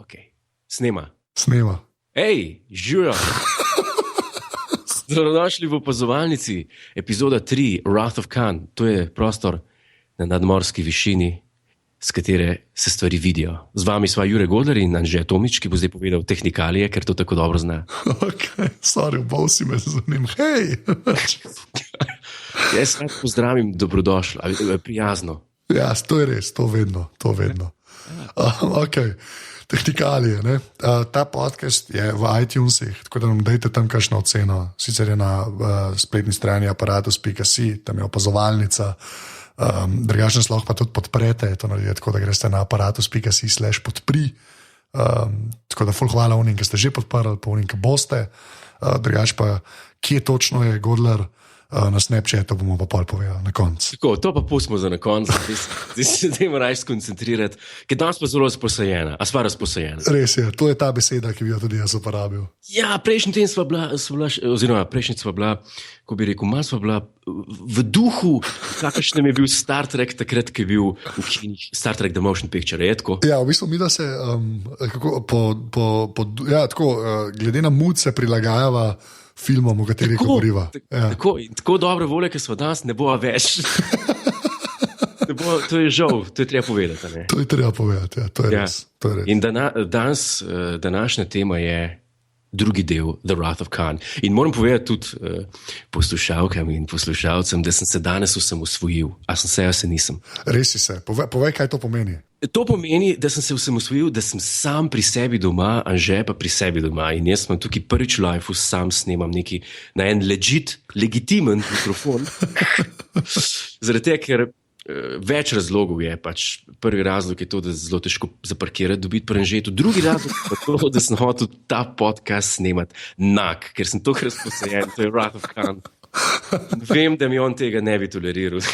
Okay. Snema. Hej, živijo. Dobrodošli v opazovalnici, epizoda 3, Wrath of Khan. To je prostor na nadmorski višini, s katere se stvari vidijo. Z vami sva Jure Godler in Anže Tomič, ki bo zdaj povedal tehnikalije, ker to tako dobro zna. Sorry, bol si me zanim. Hej! Jaz rad pozdravim, dobrodošla, prijazno. Ja, to je res, to vedno. Tehnikalije. Ta podcast je v iTunesih, tako da nam dajte tam kakšno oceno. Sicer je na spletni strani aparatus.si, tam je opazovalnica. Drugačno sloh pa tudi podprete, to naredite tako, da greste na aparatus.si/podpri. Tako da ful hvala unim, ki ste že podprli, pa unim, ki boste. Drugač pa, kje točno je Godler na Snapchatu, bomo pa pol povedali na koncu. Tako, to pa pustimo za na koncu, zdaj se dajmo raje skoncentrirati, ker danes pa zelo razposajena, a sva razposajena. Res je, to je ta beseda, ki bi jo tudi jaz uporabil. Ja, prejšnji teden sva bila, ko bi rekel, malo sva bila v duhu, kakršnem je bil Star Trek takrat, ki je bil v kinih, Star Trek The Motion Picture, je tako? Ja, v bistvu mi da se glede na mood se prilagajava filmom, v katerih govoriva. Tako dobre volje, ki smo danes, ne bo več. To je žal, to je treba povedati. Ne? To je treba povedati, ja, to je res. In danes, današnja tema je drugi del The Wrath of Khan. In moram povedati tudi poslušalkam in poslušalcem, da sem se danes osamosvojil. A sem se, jaz se nisem. Res si se. Povej, kaj to pomeni. To pomeni, da sem se osamosvojil, da sem sam pri sebi doma, Anže pa pri sebi doma. In jaz sem tukaj prvič v lifeu, sam snemam neki na en legitimen mikrofon. Zaradi tega, ker več razlogov je. Pač prvi razlog je to, da je zelo težko zaparkirati, dobiti pri Anžetu. Drugi razlog je to, da sem hotel ta podcast snemati nag, ker sem tako razposajen, to je Wrath of Khan. Vem, da mi on tega ne bi toleriral.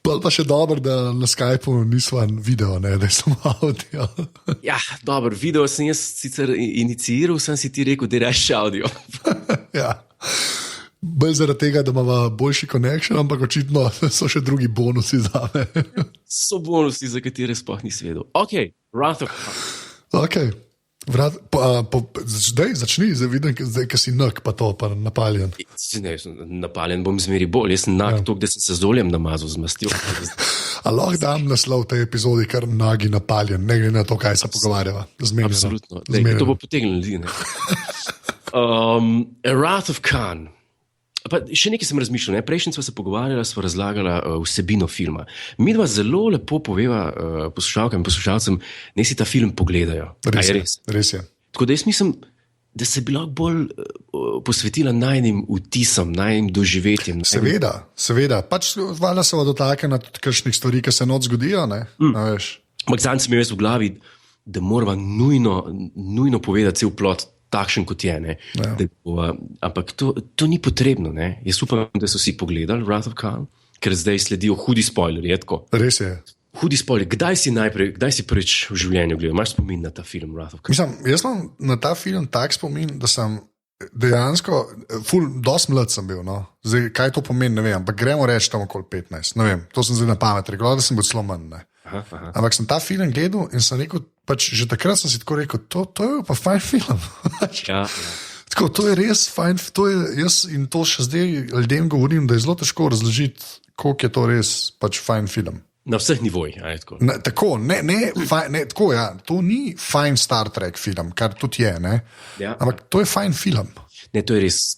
Pa še dobro, da na Skypeu nismo video, ne, da smo audio. Ja, dobro, video sem jaz sicer iniciiral, sem si ti rekel, da reš audio. Ja. Bolj zaradi tega, da imamo boljši connection, ampak očitno so še drugi bonusi za me. So bonusi, za katere sploh nisi vedel. Ok, Wrath of Khan. Ok, zdaj začni, zdaj vidim, ker si nak, pa to, pa napaljen. Ne, napaljen bom zmeri bolj, jaz sem nak to, da sem se z oljem namazal, z mastjo. A lahko dam naslov tej epizodi, kar nagi napaljen, ne glede na to, kaj se pogovarjava. Zmenjeno. Absolutno, to bo potegnil ljudi. Wrath of Khan. Pa še nekaj sem razmišljal, prejšnji smo se pogovarjali, smo razlagali vsebino filma. Mi dva zelo lepo poveva poslušalkam in poslušalcem, naj si ta film pogledajo. Res je. Tako da jaz mislim, da se bi lahko bolj posvetila najnim vtisom, najnim doživetjem. Seveda. Pač valjda se dotakne na kakšnih stvari, ki se noč zgodijo, ne? Ampak zanj sem imel v glavi, da moramo nujno povedati cel plot, takšen kot je. Ja. Ampak to ni potrebno. Ne? Jaz upam, da so si pogledali Wrath of Khan, ker zdaj sledijo hudi spoilerji. Res je. Hudi spoilerji. Kdaj si prvič v življenju gledal? Imaš spomin na ta film Wrath of Khan? Mislim, jaz imam na ta film tak spomin, da sem dejansko, dosti mlad sem bil. No? Zdaj, kaj to pomeni, ne vem, ampak gremo reči tam okoli 15. Ne vem, to sem zdaj na pamet rekel, da sem bil zelo manj. Aha. Ampak sem ta film gledal in sem rekel, pač že takrat sem si tako rekel, to je pa fajn film. Ja. Tako, to je res fajn, jaz in to še zdaj ljudem govorim, da je zelo težko razložiti, koliko je to res pač fajn film. Na vseh nivojih, tako. Tako, ja, to ni fajn Star Trek film, kar tudi je, ne? Ja. Ampak to je fajn film. Ne, to je res,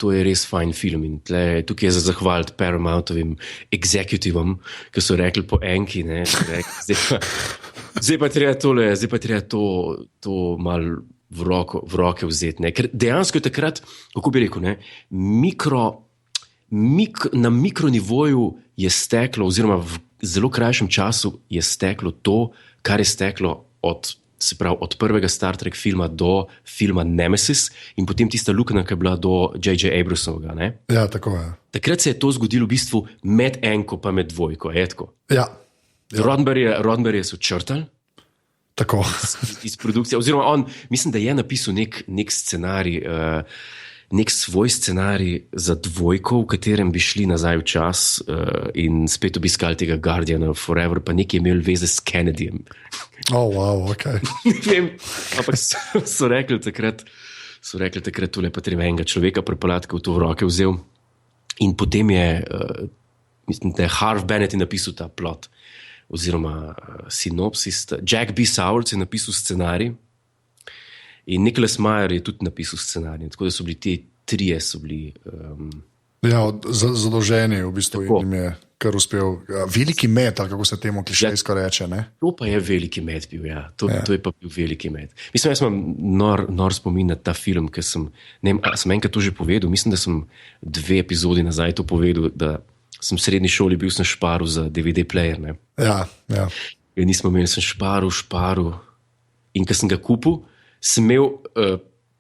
to je res fajn film in tukaj je za zahvaliti Paramountovim executivom, ki so rekli po enki, ne, zdaj pa treba to malo v roke vzeti, ne, ker dejansko je takrat, kako bi rekel, ne, na mikronivoju je steklo, oziroma v zelo krajšem času je steklo to, kar je steklo od prvega Star Trek filma do filma Nemesis in potem tista luknja, ki je bila do J.J. Abramsovega. Ne? Ja, tako je. Takrat se je to zgodilo v bistvu med enko pa med dvojko. Ja. Roddenberry so črtali. Tako. Iz produkcije, oziroma on, mislim, da je napisal nek scenarij, nek svoj scenarij za dvojko, v katerem bi šli nazaj v čas in spet obiskali tega Guardiana Forever, pa nekaj imel veze s Kennedyjem. Wow, ok. Ne vem, ampak so rekli takrat, tole pa treba enega človeka prepeljati, ki v to v roke vzel. In potem je, mislim, da je Harv Bennett napisal ta plot, oziroma sinopsis. Jack B. Sowers je napisal scenarij in Nicholas Meyer je tudi napisal scenarij. Tako da so bili ti trije, zadolženi v bistvu Tako. in jim je kar uspel. Veliki met, ali kako se temu klišejsko reče, ne? To pa je veliki med bil, ja. To je pa bil veliki med. Mislim, jaz imam nor spomin na ta film, ker sem enkrat to že povedal, mislim, da sem 2 epizodi nazaj to povedal, da sem v srednji šoli bil sem šparil za DVD player, ne. Ja. In nismo imeli, sem šparil. In ko sem ga kupil, sem imel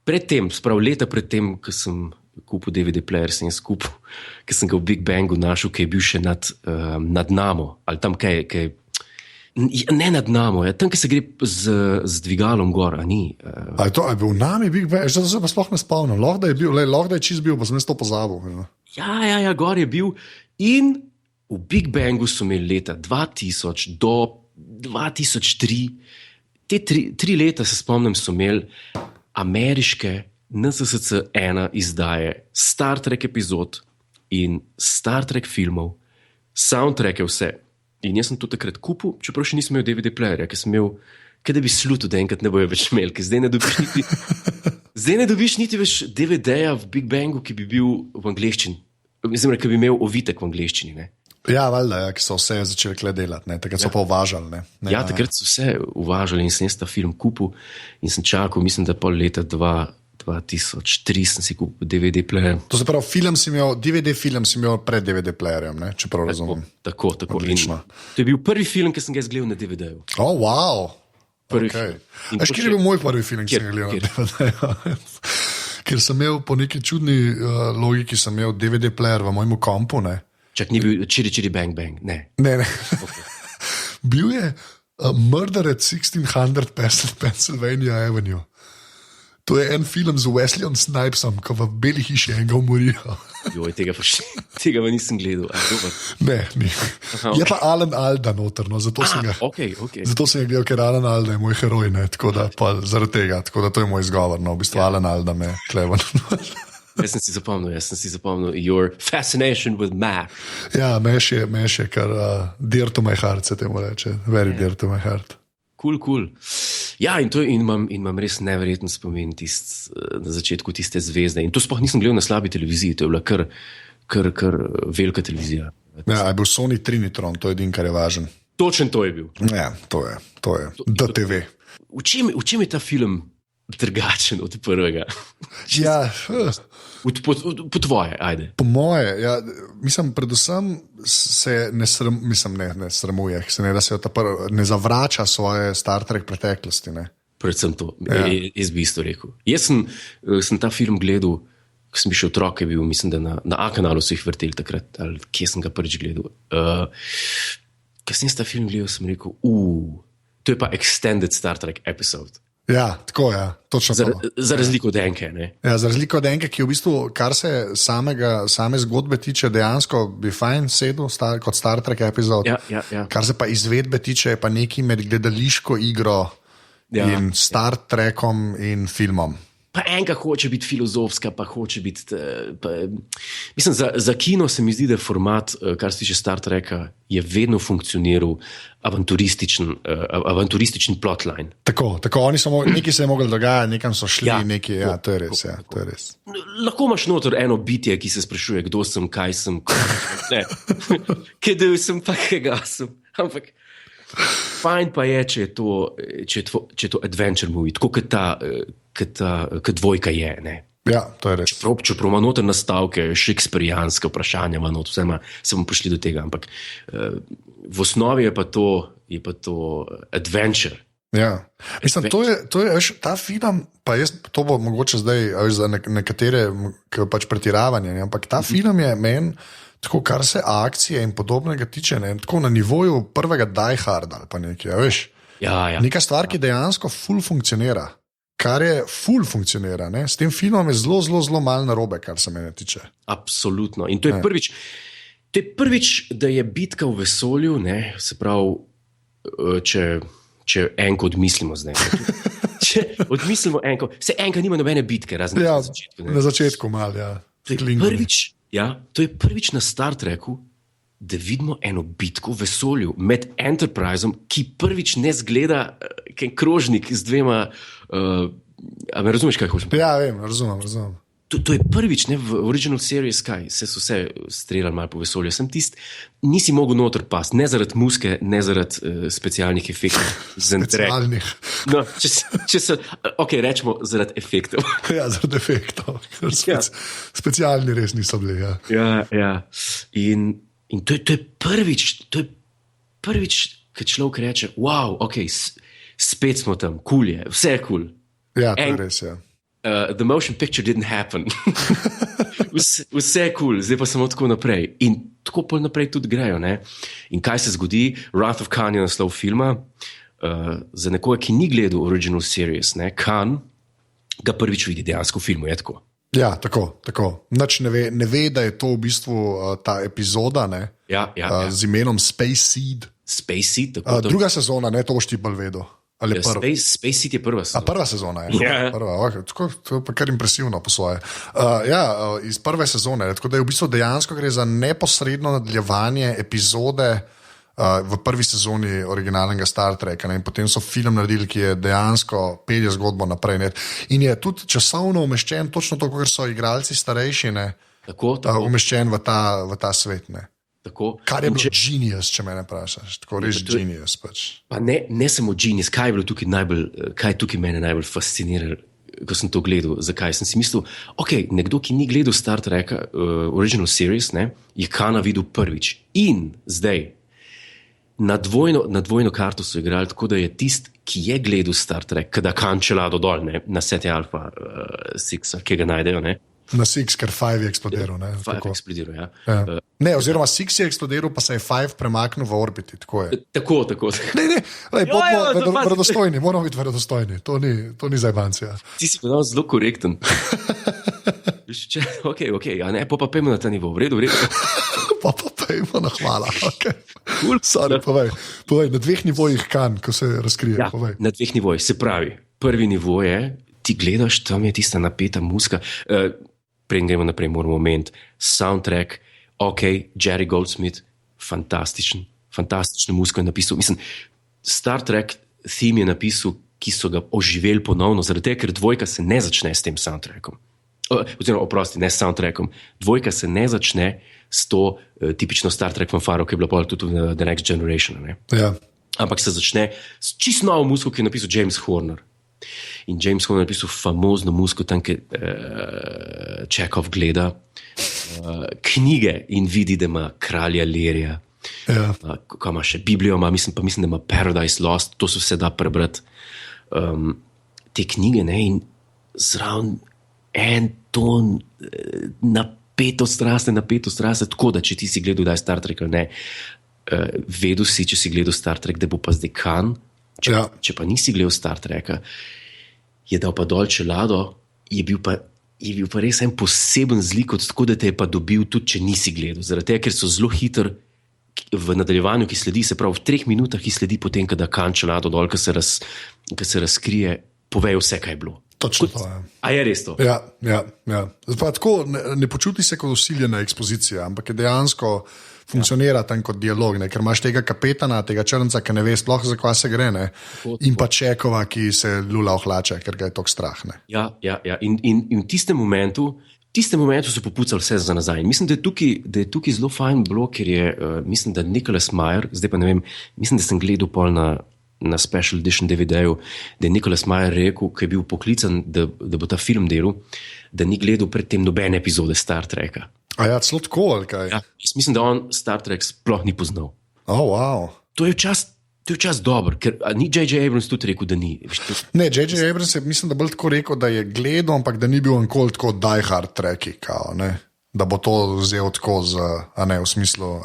predtem, leta predtem, ko sem kupil DVD player, sem jaz kupil, ker sem ga v Big Bangu našel, ki je bil še nad Namo, ali tam kaj ne nad Namo, tam, ki se gre z dvigalom gor, a ni. A je bil nami Big Bang? Zdaj se pa sploh ne spomnim. Lahko da je čist bil, pa sem jaz to pozabil. Ja, gor je bil. In v Big Bangu so imeli leta 2000 do 2003, te 3 leta se spomnim, so imeli ameriške NSSC 1 izdaje Star Trek epizod in Star Trek filmov, soundtracke vse. In jaz sem to takrat kupil, čeprav še nisem imel DVD playerja, ker sem imel, kaj da bi slutil, da enkrat ne bojo več imeli, ker zdaj ne dobiš niti več DVD-ja v Big Bangu, ki bi bil v angleščini. Mislim, ki bi imel ovitek v angleščini, ne. Ja, valjda, ki so vse začeli kle delati, ne? Takrat so pa uvažali. Ne? Ja, takrat so vse uvažali in sem ta film kupil in sem čakal, mislim, da pol leta 2003 sem si kupil DVD player. To se pravi, DVD film si imel pred DVD playerjem, ne? Čeprav razumem. Tako. To je bil prvi film, ki sem ga izgledal na DVD-ju. Oh, wow! Prvi Okay. film. Kjer je bil moj prvi film, ki sem ga gledal na DVD-ju? Ker sem imel po neki čudni logiki, sem imel DVD player v mojem kompu, ne? Čak ni bil Čiri Bang Bang, ne. Ne. Okay. Bil je Murder at 1600 Pennsylvania Avenue. To je en film z Wesleyom Snipesom, ko v beli hiši enega umorijo. Joj, tega pa nisem gledal. Ne, ni. Je pa Alan Alda noter, no, zato sem ga gledal, ker Alan Alda je moj heroj, ne, tako da pa zaradi tega, tako da to je moj izgovor, no, v bistvu Alan Alda me klevan. Jaz sem si zapomnil your fascination with math. Ja, meš je, kar dear to my heart se temu reče, very dear to my heart. Cool. Ja, in imam res neverjeten spomin na začetku tiste zvezde. In to sploh nisem gledal na slabi televiziji, to je bila kar velika televizija. Ja, je bil Sony Trinitron, to je edin, kar je važen. Točen to je bil. Ja, to je. DTV. V čem je ta film drugačen od prvega? Ja, po tvoje, ajde. Po moje, ja, mislim, predvsem se ne sramuje, da se ne zavrača svoje Star Trek preteklosti. Ne. Predvsem to, jaz bi isto rekel. Jaz sem ta film gledal, ko sem bil še otrok, je bil, mislim, da na A-kanalu so jih vrteli takrat, ali kje sem ga prvič gledal. Ko sem ta film gledal, sem rekel, to je pa extended Star Trek episode. Ja, tako je, ja, točno tako. Za razliko od Enke, ne? Ja, za razliko od Enke, ki v bistvu, kar se same zgodbe tiče, dejansko bi fajn sedel kot Star Trek epizod. Ja. Kar se pa izvedbe tiče, je pa nekaj med gledališko igro in Star Trekom in filmom. Pa Enka hoče biti filozofska, pa hoče biti... Mislim, za kino se mi zdi, da format, kar se tiče Star Treka, je vedno funkcioniral avanturističen plotline. Tako, nekaj se je moglo dogajati, nekam so šli, to je res. Lahko imaš noter eno bitje, ki se sprašuje, kdo sem, kaj sem, kdaj sem, pa kega sem. Ampak fajn pa je, če je to adventure movie, tako kot dvojka je, ne. Ja, to je res. Čeprav ima noter nastavke, šekspirijanske vprašanja, se bomo prišli do tega, ampak v osnovi je pa to adventure. Ja, mislim, to je ta film, pa jaz, to bo mogoče zdaj za nekatere pač pretiravanje, ampak ta film je meni, tako kar se akcije in podobnega tiče, ne, tako na nivoju prvega Die Harda ali pa nekaj, veš. Ja. Neka stvar, ki dejansko ful funkcionira. kar je full funkcionira. Ne? S tem filmom je zelo malo narobe, kar se mene tiče. Absolutno. In to je prvič, da je bitka v vesolju, ne, se pravi, če enko odmislimo zdaj. Če odmislimo enko, se enka nima nobene bitke, razen na začetku. Na začetku malo, ja. To je prvič na Star Treku, da vidimo eno bitko v vesolju med Enterpriseom, ki prvič ne zgleda kot krožnik z dvema. A me razumeš, kaj hočem? Ja, vem, razumem. To je prvič, ne, v original series, kaj se so vse streljali malo po vesolju. Sem nisi mogel noter pasti, ne zaradi muske, ne zaradi specialnih efektov. Specialnih. No, rečemo zaradi efektov. Ja, zaradi efektov. Specialni res niso bili. Ja. In to je prvič, kad človek reče, wow, spet smo tam, je, vse je cool. Ja, to je res, ja. The motion picture didn't happen. Vse je cool, zdaj pa samo tako naprej. In tako pol naprej tudi grejo. Ne? In kaj se zgodi? Wrath of Khan je naslov filma. Za nekoga, ki ni gledal original series, ne? Khan ga prvič vidi dejansko v filmu. Je tako. Ja, tako. Nič ne ve, da je to v bistvu ta epizoda ja. Z imenom Space Seed. Space Seed, tako. Druga sezona, ne, to boš ti bolj vedel. Space Seed je prva sezona. Prva sezona je. Yeah. To je pa kar impresivno po svoje. Iz prve sezone. Tako da je v bistvu dejansko gre za neposredno nadaljevanje epizode v prvi sezoni originalnega Star Treka. Ne? In potem so film naredili, ki je dejansko pelje zgodbo naprej. Ne? In je tudi časovno umeščen, točno to, ker so igralci starejši, tako. Umeščen v ta svet. Ne? Tako. Kar je bilo genius, če me ne vprašaš. Tako res genius. Pač. Pa ne samo genius, kaj je tukaj mene najbolj fasciniralo, ko sem to gledal. Zakaj? Sem si mislil, nekdo, ki ni gledal Star Treka, original series, ne, je Kana videl prvič. In zdaj, na dvojno karto so igrali, tako da je tist, ki je gledal Star Trek, kada Khan čelado dol, ne, na Seti Alpha 6, ki ga najdejo, ne. Na 6, ker 5 je eksplodiral. Ja. Ne, oziroma 6 je eksplodiral, pa se je 5 premaknil v orbiti. Tako je. Tako. Ne, bodimo verodostojni, moramo biti verodostojni. To ni zajbancija. Ti si podal zelo korekten. Ne, pa pojmo na ta nivo. V redu. Pa pojmo na hvala. Sorry, povej, na dveh nivojih Khan, ko se razkrije. Ja, na dveh nivojih. Se pravi, prvi nivo je, ti gledaš, tam je tista napeta muska. Preden gremo naprej, moramo omeniti soundtrack, Jerry Goldsmith, fantastično muziko je napisal. Mislim, Star Trek theme je napisal, ki so ga oživeli ponovno, zaradi tega, ker dvojka se ne začne s tem soundtrackom. Oziroma, oprosti, ne s soundtrackom. Dvojka se ne začne s to tipično Star Trek fanfaro, ki je bila tudi v The Next Generation. Ne? Ja. Ampak se začne s čisto novo muziko, ki je napisal James Horner. In James Horner je napisal famozno muziko, tam, ki Čekov gleda knjige in vidi, da ima Kralja Lerija. Ja. Ko ima še Biblijo, mislim, da ima Paradise Lost, to se da prebrati. Te knjige, ne, in zraven en ton napetost raste, tako da če ti si gledal, da je Star Trek ali ne, vedel si, če si gledal Star Trek, da bo pa zdaj Khan. Če pa nisi gledal Star Treka, je dal pa dol čelado, je bil pa res en poseben zlik, tako da te je pa dobil tudi, če nisi gledal. Zaradi tega, ker so zelo hitro v nadaljevanju, ki sledi, se pravi v 3 minutah, ki sledi potem, kada Khan čelado dol, ki se razkrije, povejo vse, kaj je bilo. Točno to je. A je res to? Ja. Tako, ne počuti se kot usiljena ekspozicija, ampak je dejansko funkcionira tam kot dialog, ne? Ker imaš tega kapetana, tega črnca, ki ne ve sploh, za kva se gre, ne? In pa Čekova, ki se lula ohlače, ker ga je tok strah. Ne? Ja. In v tistem momentu so popucali vse za nazaj. In mislim, da je tukaj zelo fajn bilo, ker je, mislim, da Nicholas Meyer, zdaj pa ne vem, mislim, da sem gledal pol na Special Edition DVD-ju, da je Nicholas Meyer rekel, ko je bil poklican, da bo ta film delal, da ni gledal predtem nobene epizode Star Treka. A ja, celo tako, ali kaj? Ja, mislim, da on Star Trek sploh ni poznal. Wow. To je včasih dobro, ker ni J.J. Abrams tudi rekel, da ni. Ne, J.J. Abrams je, mislim, da bolj tako rekel, da je gledal, ampak da ni bil nikoli tako die hard treki, da bo to vzel tako v smislu,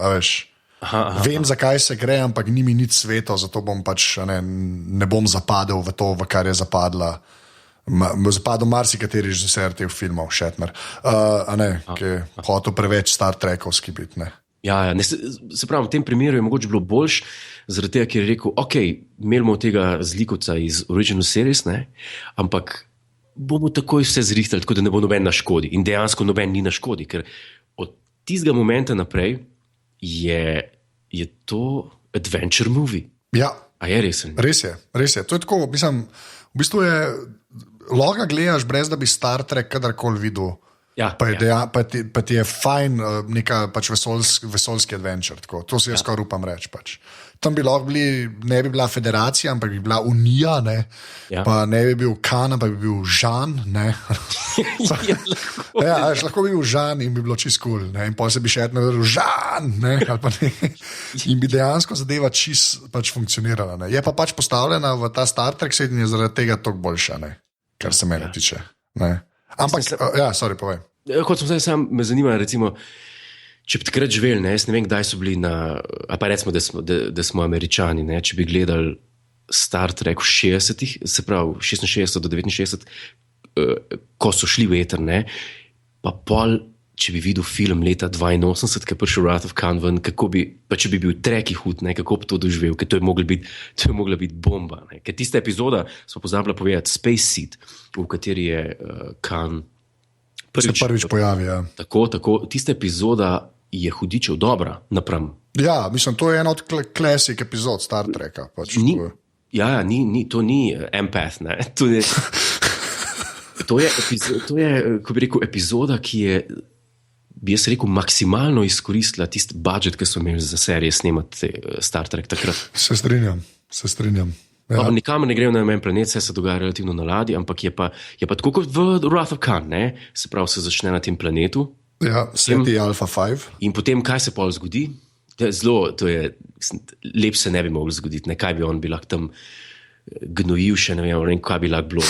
vem, zakaj se gre, ampak ni mi nič sveto, zato bom pač ne bom zapadel v to, v kar je zapadla Zapadel marsikateri režiser teh filmov, Shatner, ki je hotel preveč Star Trekovski biti. Ja, se pravi, v tem primeru je mogoče bilo boljš, zaradi tega, ker je rekel, ok, imeli bomo tega zlikovca iz Original Series, ampak bomo takoj vse zrihtali, tako da ne bo noben na škodi. In dejansko noben ni na škodi, ker od tistega momenta naprej je to adventure movie. Ja. A je resen? Res je. To je tako, mislim, v bistvu je, lahko gledaš, brez da bi Star Trek kadarkoli videl. Ja, pa ti je fajn, neka pač vesoljski adventure. Tako. To si jaz skoraj upam reči. Pač. Tam bi lahko ne bi bila federacija, ampak bi bila Unija, pa ne bi bil Kan, pa bi bil Žan. Lahko bi bil Žan in bi bilo čisto cool. In pa se bi še vedno rekel Žan. In bi dejansko zadeva čisto pač funkcionirala. Je pa pač postavljena v ta Star Trek set in je zaradi tega toliko boljša, kar se mene tiče. Ampak, sorry, povej. Kot sem zdaj me zanima, recimo, če bi takrat živeli, jaz ne vem, kdaj so bili a pa recimo, da smo Američani, če bi gledali Star Trek v 60-ih, se pravi 66 do 69, ko so šli v eter, pa pol, če bi videl film leta 82, ki je prišel Wrath of Khan ven, pa če bi bil Treki hud, kako bi to doživel, ker to je mogla biti bomba. Ker tista epizoda, smo pozabili povedati, Space Seed, v kateri je Khan prvič pojavi. Ja. Tako, tista epizoda je hudičev dobra napram. Ja, mislim, to je ena od klasik epizod Star Treka. Pač, to ni empath, to je, ko bi rekel, epizoda, ki je, bi jaz rekel, maksimalno izkoristila tisti budžet, ki so imeli za serije snemati Star Trek takrat. Se strinjam. Ja. Nikamor ne grejo na en planet, vse se dogaja relativno na ladji, ampak je pa tako kot v Wrath of Khan, se pravi, se začne na tem planetu. Ja, sveti Alpha 5. In potem, kaj se pol zgodi? Lep se ne bi mogli zgoditi, kaj bi on bi lahko tam gnojil še, ne vem, kaj bi lahko bilo.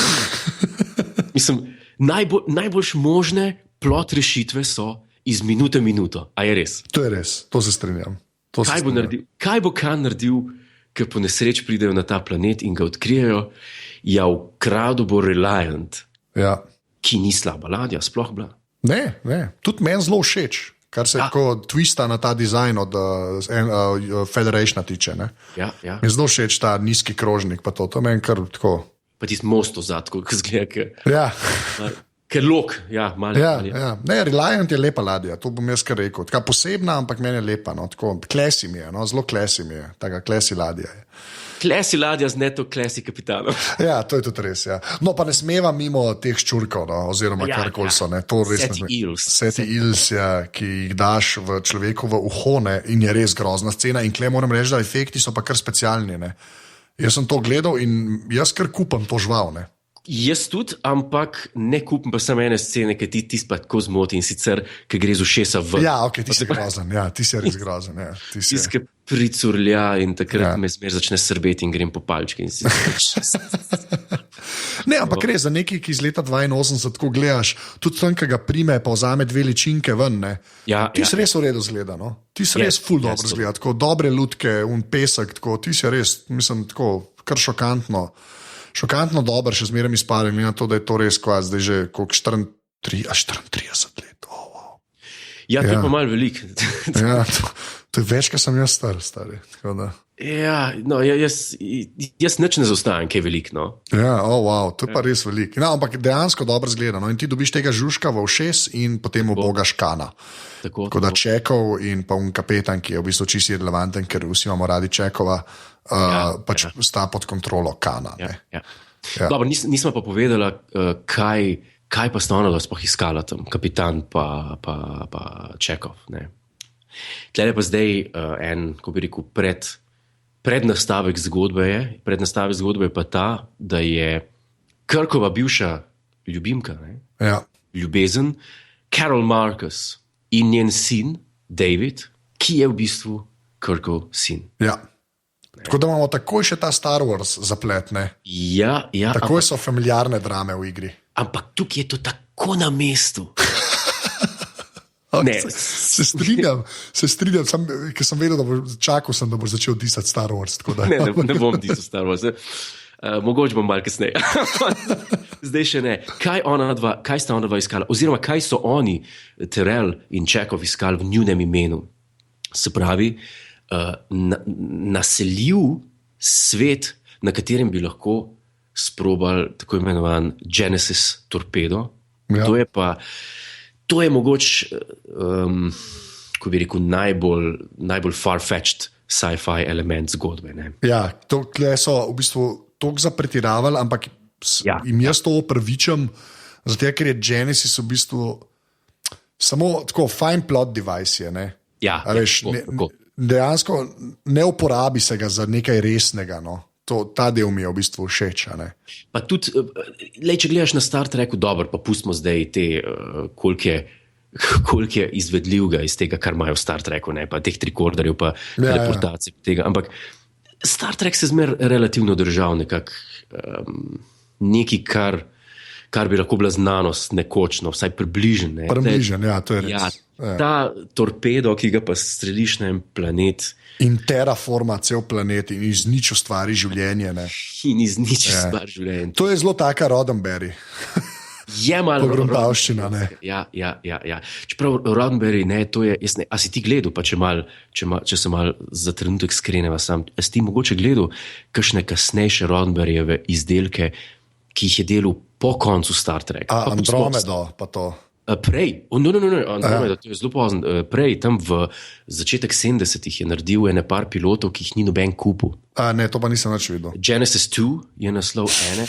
Mislim, najboljš možne plot rešitve so iz minute v minuto. A je res? To je res, to se strinjam. Kaj bo Khan naredil, ker po nesreč pridejo na ta planet in ga odkrijejo, v kradu bo Reliant, ki ni slaba ladja, sploh bila. Ne, tudi meni zelo všeč, kar se tako twista na ta dizajn od Federationa tiče. Ja. Mi zelo všeč ta nizki krožnik, pa to meni kar tako. Pa tisti most ozad, ko zgleda. Ja. Ker lok, malo. Ja. Ne, Reliant je lepa ladja, to bom jaz kar rekel. Taka posebna, ampak meni je lepa. Klesi mi je, zelo klesi mi je. Taka klesi ladja je. Klesi ladja z neto klesi kapitanom. Ja, to je tudi res. Ja. No, pa ne smeva mimo teh ščurkov, oziroma karkoli so. Seti Ils, ki jih daš v človekovo uho, in je res grozna scena. In kle moram reči, da efekti so pa kar specialni. Jaz sem to gledal in jaz kar kupam to žival. Jaz tudi, ampak ne kupim pa samo ene scene, ki ti pa tako zmoti in sicer, ki gre z ušesa ven. Ja, ok, ti si grozen, ti si res grozen. Tisti pricurlja in takrat me zmer začne srbeti in grem po palčki. Ne, ampak res, za nekaj, ki iz leta 82 tako gledaš, tudi tam, ki ga prime, pa vzame 2 ličinke ven, ti si res v redu zgleda, ti si res ful dobro zgleda, tako dobre lutke, pesek, tako, ti si res, mislim, tako, kar šokantno dober, še zmeraj izpadem, in na to, da je to res kvaz, zdaj že koliko 34 let. Wow. Ja, to je pa malo veliko. Ja, to je več, kar sem jaz stari. Ja, no, jaz nič ne zaostajam, kaj je veliko. Ja, wow, to je pa res veliko. No, ampak dejansko dobro zgleda. In ti dobiš tega žužka v ušes in potem ubogaš Kana. Tako da Čekov in pa kapetan, ki je v bistvu čisto relevanten, ker vsi imamo radi Čekova, sta pod kontrolo Kana. Ja. Dobro, nismo pa povedala, kaj pa sta ona sploh iskala tam, kapitan pa Čekov. Tle pa zdaj ko bi rekel, prednastavek zgodbe je pa ta, da je Kirkova bivša ljubimka, ljubezen, Carol Marcus in njen sin, David, ki je v bistvu Kirkov sin. Ja. Tako da imamo takoj še ta Star Wars zaplet, Ja. Takoj so familiarne drame v igri. Ampak tukaj je to tako na mestu. Se strinjam, ker sem vedel, da bo čakal, da bo začel disati Star Wars. Ne bom disal Star Wars. Mogoče bom malo kasneje. Zdaj še ne. Kaj sta ona dva iskala, oziroma kaj so oni, Terrell in Chekhov, iskali v njunem imenu? Se pravi, naseljiv svet, na katerem bi lahko sprobali tako imenovan Genesis torpedo. Ja. To je mogoče, ko bi rekel, najbolj far-fetched sci-fi element zgodbe. Ne? Ja, to so v bistvu toliko zapretiravali, ampak jim jaz to opravičam, zato ker je Genesis v bistvu samo tako fine plot device. Je, ne? Ja, tako. Dejansko ne uporabi se ga za nekaj resnega. No? Ta del mi je v bistvu všeč. Pa tudi, če gledaš na Star Treku, dobro, pa pustimo zdaj te, koliko je izvedljivega iz tega, kar imajo v Star Treku, ne? Pa teh trikorderjev, pa teleportacij. Tega. Ampak Star Trek se zmer relativno držal nekaj, kar bi lahko bila znanost nekočno, vsaj približen. Ne? Približen, ja, to je res. Ta torpedo, ki ga pa streliš na en planet. In terraforma cel planet in iz nič ustvari življenje. Ne? In iz nič ustvari življenje. To je zelo taka Roddenberry. Je malo pogruntavščina. Ja. Čeprav Roddenberry, a si ti gledal, pa če se mal za trenutek skreneva sam, a si ti mogoče gledal kakšne kasnejše Roddenberryjeve izdelke, ki jih je delal po koncu Star Treka? Andromedo, pa to. Prej, Andromeda, to je zelo pozno. Prej, tam v začetek 70-ih je naredil par pilotov, ki jih ni noben kupil. Ne, to pa nisem več videl. Genesis 2 je naslov ene,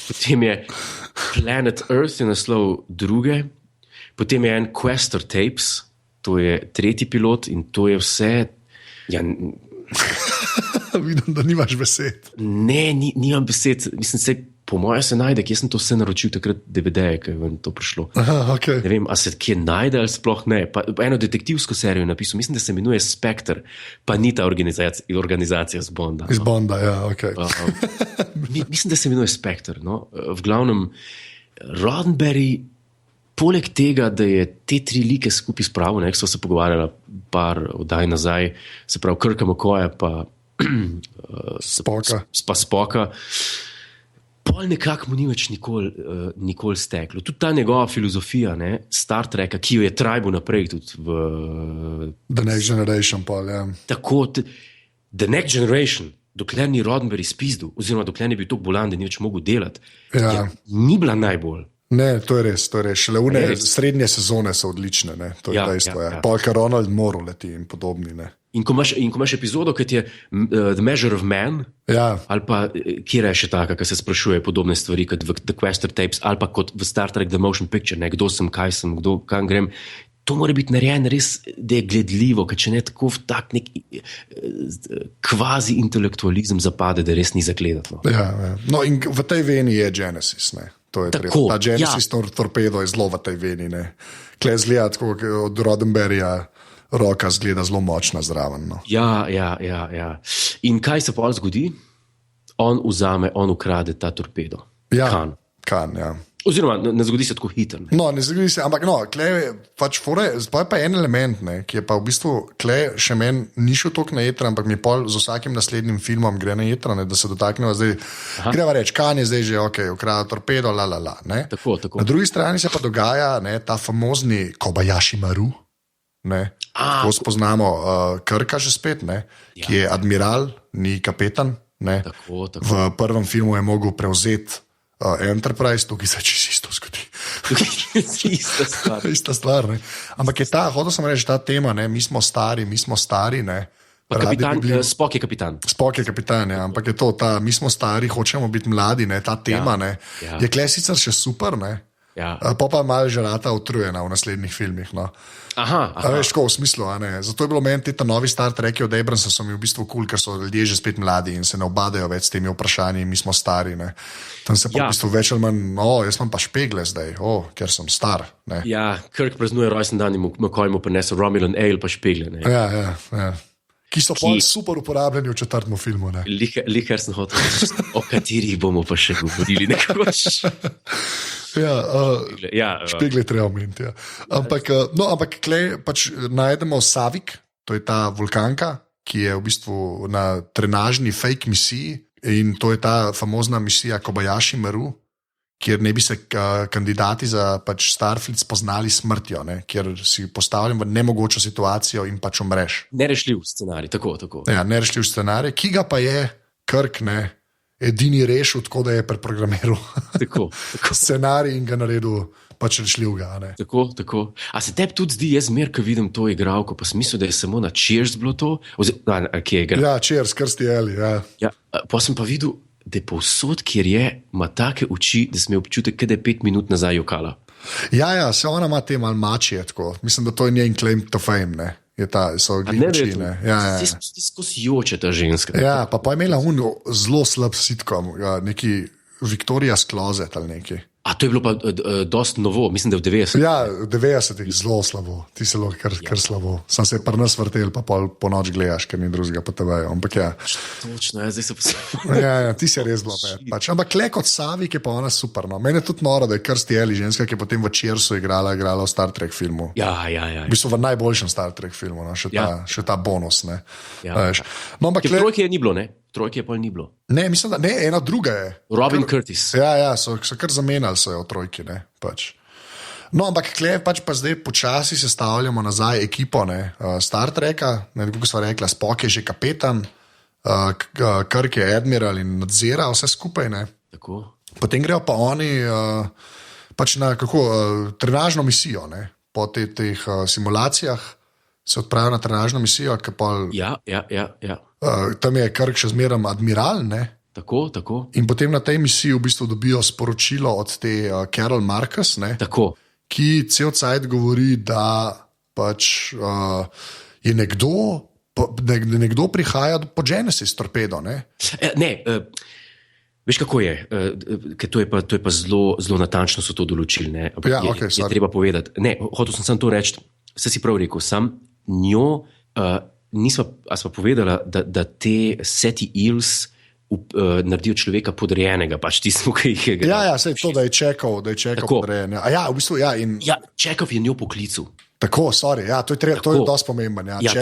potem je Planet Earth je naslov druge, potem je en Questor Tapes, to je tretji pilot in to je vse. Ja, vidim, da nimaš besed. Ne, nimam besed. Mislim, po mojem se najde, kje sem to vse naročil, takrat DVD-je, ki je ven to prišlo. Aha, okay. Ne vem, a se kje najde ali sploh ne. Pa eno detektivsko serijo je napisal, mislim, da se imenuje Spectre, pa ni ta organizacija z Bonda. Iz Bonda, ja, ok. Mislim, da se imenuje Spectre. No? V glavnem, Roddenberry, poleg tega, da je te tri like skupaj spravil, so se pogovarjali par oddaj nazaj, se pravi Kirka McCoya pa Spocka, pol nekako mu ni več nikoli steklo. Tudi ta njegova filozofija, Star Treka, ki jo je trajal naprej tudi v The Next Generation, pol, ja. Tako, The Next Generation, dokler ni Roddenberry spizdu, oziroma dokler ni bil tako bolan, da ni več mogel delati, ni bila najbolj. Ne, to je res. Šele srednje sezone so odlične, ne? To je dejstvo. Polka Ronald Moore leti in podobni. Ne? In ko imaš epizodo, kot je The Measure of Man, ali pa kjer je še taka, ki se sprašuje podobne stvari kot v The Questor Tapes, ali pa kot v Star Trek The Motion Picture, kdo sem, kaj sem, kam grem. To mora biti narejeno res, da je gledljivo, ker če ne tako v tak nek kvazi intelektualizem zapade, da res ni zagledati. No. Ja. No in v tej veni je Genesis, ne? To je tako, ta Genesis torpedo je zelo v tej veni, ne? Klej zgleda tako od Roddenberryja, roka zgleda zelo močna zraven. No. Ja. In kaj se pa zgodi? On ukrade ta torpedo. Ja, kan, ja. Oziroma, ne zgodi se tako hitro. No, ne zgodi se, ampak klej je pač pa en element, ki je pa v bistvu klej še meni ni šel toliko na jetra, ampak mi pol z vsakim naslednjim filmom gre na jetra, da se dotaknemo zdaj. Greva reči, kan je zdaj že ukrade torpedo, ne. Tako. Na drugi strani se pa dogaja, ta famozni Kobayashi Maru, ko spoznamo Kirka že spet, ki je admiral, ni kapetan, Tako. V prvem filmu je mogel prevzeti Enterprise, tukaj se čisto zgodi. Ista stvar. Ne? Ampak je hotel sem reči, ta tema, mi smo stari. Spock je kapitan. Spock je kapitan, ja. Ampak je to, mi smo stari, hočemo biti mladi, ta tema. Je klej sicer še super, pa malo želata utrujena v naslednjih filmih. No. Aha. Veš, tako v smislu. Zato je bilo meni ta novi Star Trek od Abramsa so mi v bistvu kul, ker so ljudje že spet mladi in se ne obadajo več s temi vprašanji, mi smo stari. Tam se pa v bistvu več ali manj, jaz imam pa špegle zdaj, ker sem star. Ne. Ja, Kirk praznuje rojsten dan in McCoy mu prinesel Romulan ale pa špegle. Ne. Ja. Ki so pa super uporabljeni v četrtem filmu. Likar sem hotel, o katerih bomo pa še govorili nekoč. Špegle treba omeniti. Ja. Ampak klej pač najdemo Savik, to je ta vulkanka, ki je v bistvu na trenažni fake misiji in to je ta famozna misija Kobayashi Maru, kjer ne bi se kandidati za pač Starfleet spoznali s smrtjo, ne? Kjer si postavljen v nemogočo situacijo in pač umreš. Nerešljiv scenarij, tako. Ja, nerešljiv scenarij, ki ga pa je Kirk edini rešil, tako da je preprogramiral tako. scenarij in ga naredil pač rešljivega. Tako. A se tebi tudi zdi, jaz zmer, ko vidim to igralko, pa smisel, da je samo na Cheers bilo to? Kje je igral? Ja, Cheers, Kirstie Alley, ja. Ja, pa sem pa videl, da je povsod, kjer je, ima take oči, da sem imel občutek, da je 5 minut nazaj jokala. Ja, se ona ima te malo mačje, tako. Mislim, da to je njen claim to fame, ne. Je ta, so oči, ne. Ja. Skozi joče ta ženska. Ja, pa je imela zelo slab sitkom, neki Victoria's Closet ali neki. A to je bilo pa dosti novo, mislim, da v 90. Ja, v 90-ih zelo slabo, ti se lahko kar slabo. Sam se je pri nas vrtel, pa po noč gledaš, ker ni drugega po TV-ju. Ampak ja. Točno, zdaj se poslušam. Ja, ti si res bilo pač. Ampak kot Savik je pa ona super. No. Mene je tudi noro, da je Kirstie Alley ženska, ki je potem v Cheersu igrala v Star Trek filmu. Ja. V bistvu v najboljšem Star Trek filmu, no. Še ta bonus. Ne. Ja. No, ampak trojke je ni bilo, ne? Trojke je pa ni bilo. Ne, mislim, da ne, ena druga je. Robin Curtis. Ja, so kar zamenjali so jo v trojki, ne, pač. No, ampak klej pač pa zdaj počasi sestavljamo nazaj ekipo, ne, Star Treka, ne, kako sva rekla, Spock je že kapetan, Kirk je admiral in nadzira vse skupaj, ne. Tako. Potem grejo pa oni pač na trenažno misijo, ne, po teh simulacijah se odpravijo na trenažno misijo, ki pa... Ja. Tam je Kirk še zmeraj admiral, ne? Tako. In potem na tej misiji v bistvu dobijo sporočilo od te Carol Marcus, ne? Tako. Ki cel cajt govori, da pač je nekdo prihaja po Genesis torpedo, ne? Veš, kako je? Ker to je pa zelo natančno so to določili, ne? Ja, okay, je treba povedati. Ne, hotel sem samo to reči, vse si prav rekel, sam njo smo povedala, da te Seti Eels naredijo človeka podrejenega, pač tismo, ki jih je gledal. Ja, sej to, da je čekal podrejen. Ja, v bistvu, ja. Ja, čekal je njo poklical. Tako, sorry, ja, to je dosti pomembno. Ja,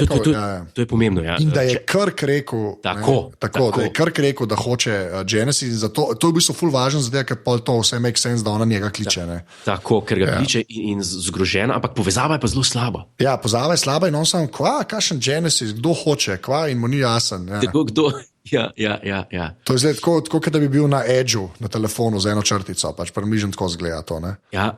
to je pomembno, ja. In da je Kirk rekel, tako. Da je Kirk rekel, da hoče Genesis, in zato to je v bistvu ful važno, zato ker pa to vse make sense, da ona njega kliče. Ne? Tako, ker ga kliče in zgrožena, ampak povezava je pa zelo slaba. Ja, povezava je slaba in on sam, kakšen Genesis, kdo hoče, in mu ni jasen. Ja. Tako, kdo... Ja. To je zdaj tako, da bi bil na edžu na telefonu z eno črtico, pač premižen tako zgleda to. Ne? Ja.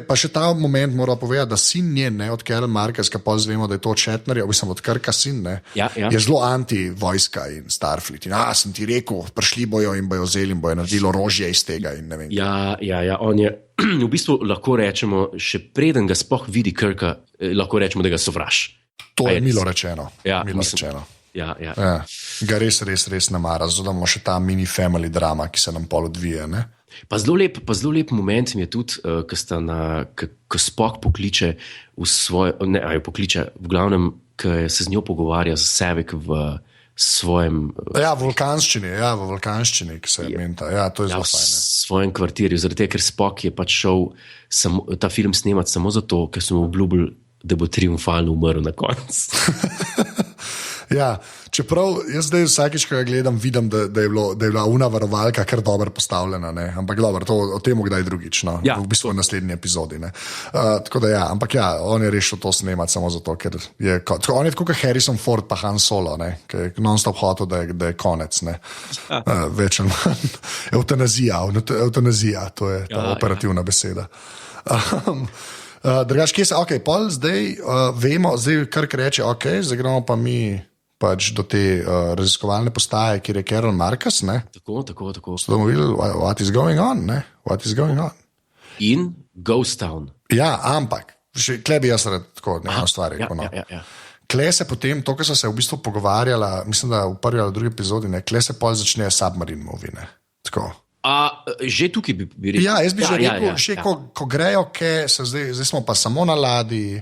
Pa še ta moment mora povedati, da sin njen, od Carol Marcus, ki pa zvemo, da je to od Shatnerja, sem od Kirka sin, je zelo anti-vojska in Starfleet. In sem ti rekel, prišli bojo in bojo vzeli in bojo naredili orožje iz tega. Ja, on je, v bistvu lahko rečemo, še preden ga sploh vidi Kirka, lahko rečemo, da ga sovraž. To je milo rečeno. Ja, rečeno. Ja. Ga res namara, zato imamo še ta mini family drama, ki se nam pol odvija. Ne? Pa zelo lep moment mi je tudi, ko Spock pokliče v glavnem, ko se z njo pogovarja z Savik v svojem... Ja, v vulkanščini, ki se menta. Ja, to je zelo fajn. V svojem kvartirju, zaradi tega, ker Spock je pač šel ta film snemati samo zato, ker so mu obljubili, da bo triumfalno umrl na koncu. Ja, čeprav jaz zdaj vsakič, ko ga gledam, vidim, da je bila una varovalka kar dobro postavljena, ne? Ampak dobro, to o tem kdaj drugič, no? Ja, v bistvu v naslednji epizodi. Tako da ja, ampak ja, on je rešil to snemati samo zato, ker je on je tako kot Harrison Ford pa Han Solo, ne? Ki je non-stop hotel, da je konec, ne? Več ali manj. Eutanazija, to je ta operativna beseda. Drugač, kje se, pol zdaj vemo, zdaj Kirk reče, zdaj gremo pa mi pač do te raziskovalne postaje, kjer je Carol Marcus, ne? Tako. So bomo videli, what is going on, ne? What is going on? In Ghost Town. Ja, ampak, klej bi jaz tako nekaj stvari. Ja. Klej se potem, to, kar so se v bistvu pogovarjala, mislim, da v prvi ali drugi epizodi, ne, klej se pol začne Submarine movie, ne? Tako. Že tukaj bi rekel. Ja, jaz bi že rekel, ko grejo, zdaj smo pa samo na ladji,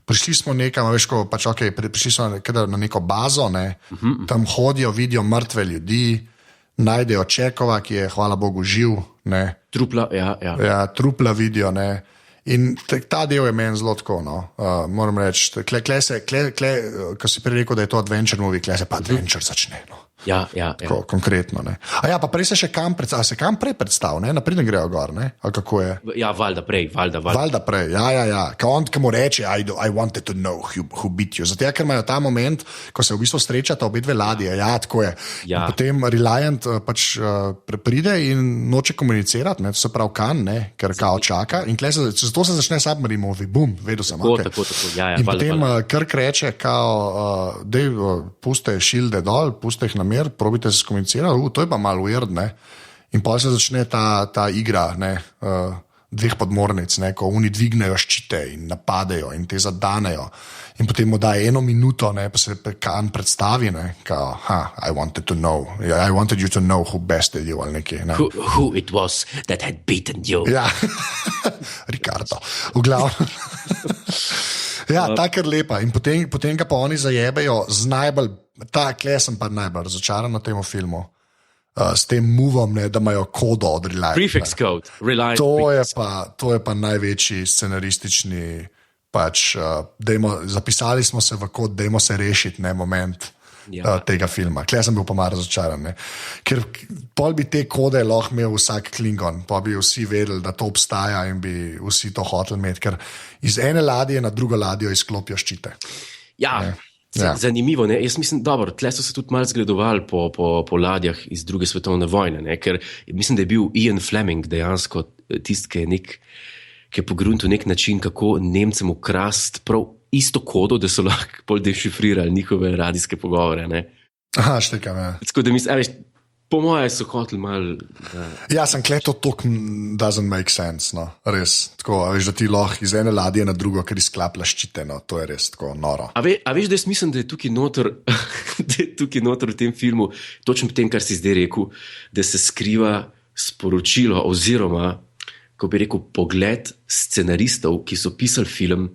prišli smo nekam, veš, pač, prišli smo na neko bazo, ne, tam hodijo, vidijo mrtve ljudi, najdejo Čekova, ki je, hvala Bogu, živ. Ne. Trupla, ja. Ja, trupla vidijo, ne. In ta del je meni zelo tako, no. Moram reči, ko si prej rekel, da je to adventure movie, klej se pa adventure začne, no. Ja. Konkretno. Ne. A ja, pa prej se še kam prej predstavil, ne? Napreden grejo gor, ne? Ali kako je? Ja, valjda prej. Valjda prej, ja. Ko mu reče, I wanted to know who beat you. Zato, ker imajo ta moment, ko se v bistvu srečata obe dve ladje, tako je. Ja. Potem Reliant pride in noče komunicirati, ne? To se pravi Khan, ne? Ker kao čaka in zato se začne Submarine movie, bum, vedel sem. Tako, ja. In potem Kirk reče, dej, puste šilde dol, puste jih na mir, probite se skomunicirati, to je pa malo weird, ne. In pa se začne ta igra, ne, dveh podmornic, ne, ko oni dvignejo ščite in napadejo in te zadanejo. In potem mu da 1 minuto, ne, pa se Khan predstavi, ne, kao, I wanted you to know who bested you, ali nekaj, ne. Who it was that had beaten you. Ja, Ricardo, v glavnem. Ja, tako je lepa. In potem ga pa oni zajebejo z kle sem pa najbolj razočaran na tem filmu. S tem movom, ne, da imajo kodo od Reliant. Prefix code. Reliant to je pa največji scenaristični zapisali smo se v kod, dajmo se rešiti, ne, moment tega filma. Kle sem bil pa malo razočaran, ne. Ker pol bi te kode lahko imel vsak Klingon, pa bi vsi vedeli, da to obstaja in bi vsi to hoteli imeti, ker iz ene ladje na drugo ladjo izklopijo ščite. Ja. Zanimivo, ne? Jaz mislim, tle so se tudi malo zgledovali po ladjah iz druge svetovne vojne, ne? Ker mislim, da je bil Ian Fleming dejansko tisti, ki je pogruntil nek način, kako Nemcem ukrast prav isto kodo, da so lahko bolj dešifrirali njihove radijske pogovore. Ne? Aha, štekam, ja. Tako da mislim, po moje so hoteli malo... Ja, sem kleto tok doesn't make sense, no, res. Tako, veš, da ti lahko iz ene ladje na drugo, ker izklaplja ščite, no, to je res tako noro. A veš, da jaz mislim, da je tukaj noter v tem filmu, točno v tem, kar si zdaj rekel, da se skriva sporočilo oziroma, ko bi rekel, pogled scenaristov, ki so pisali film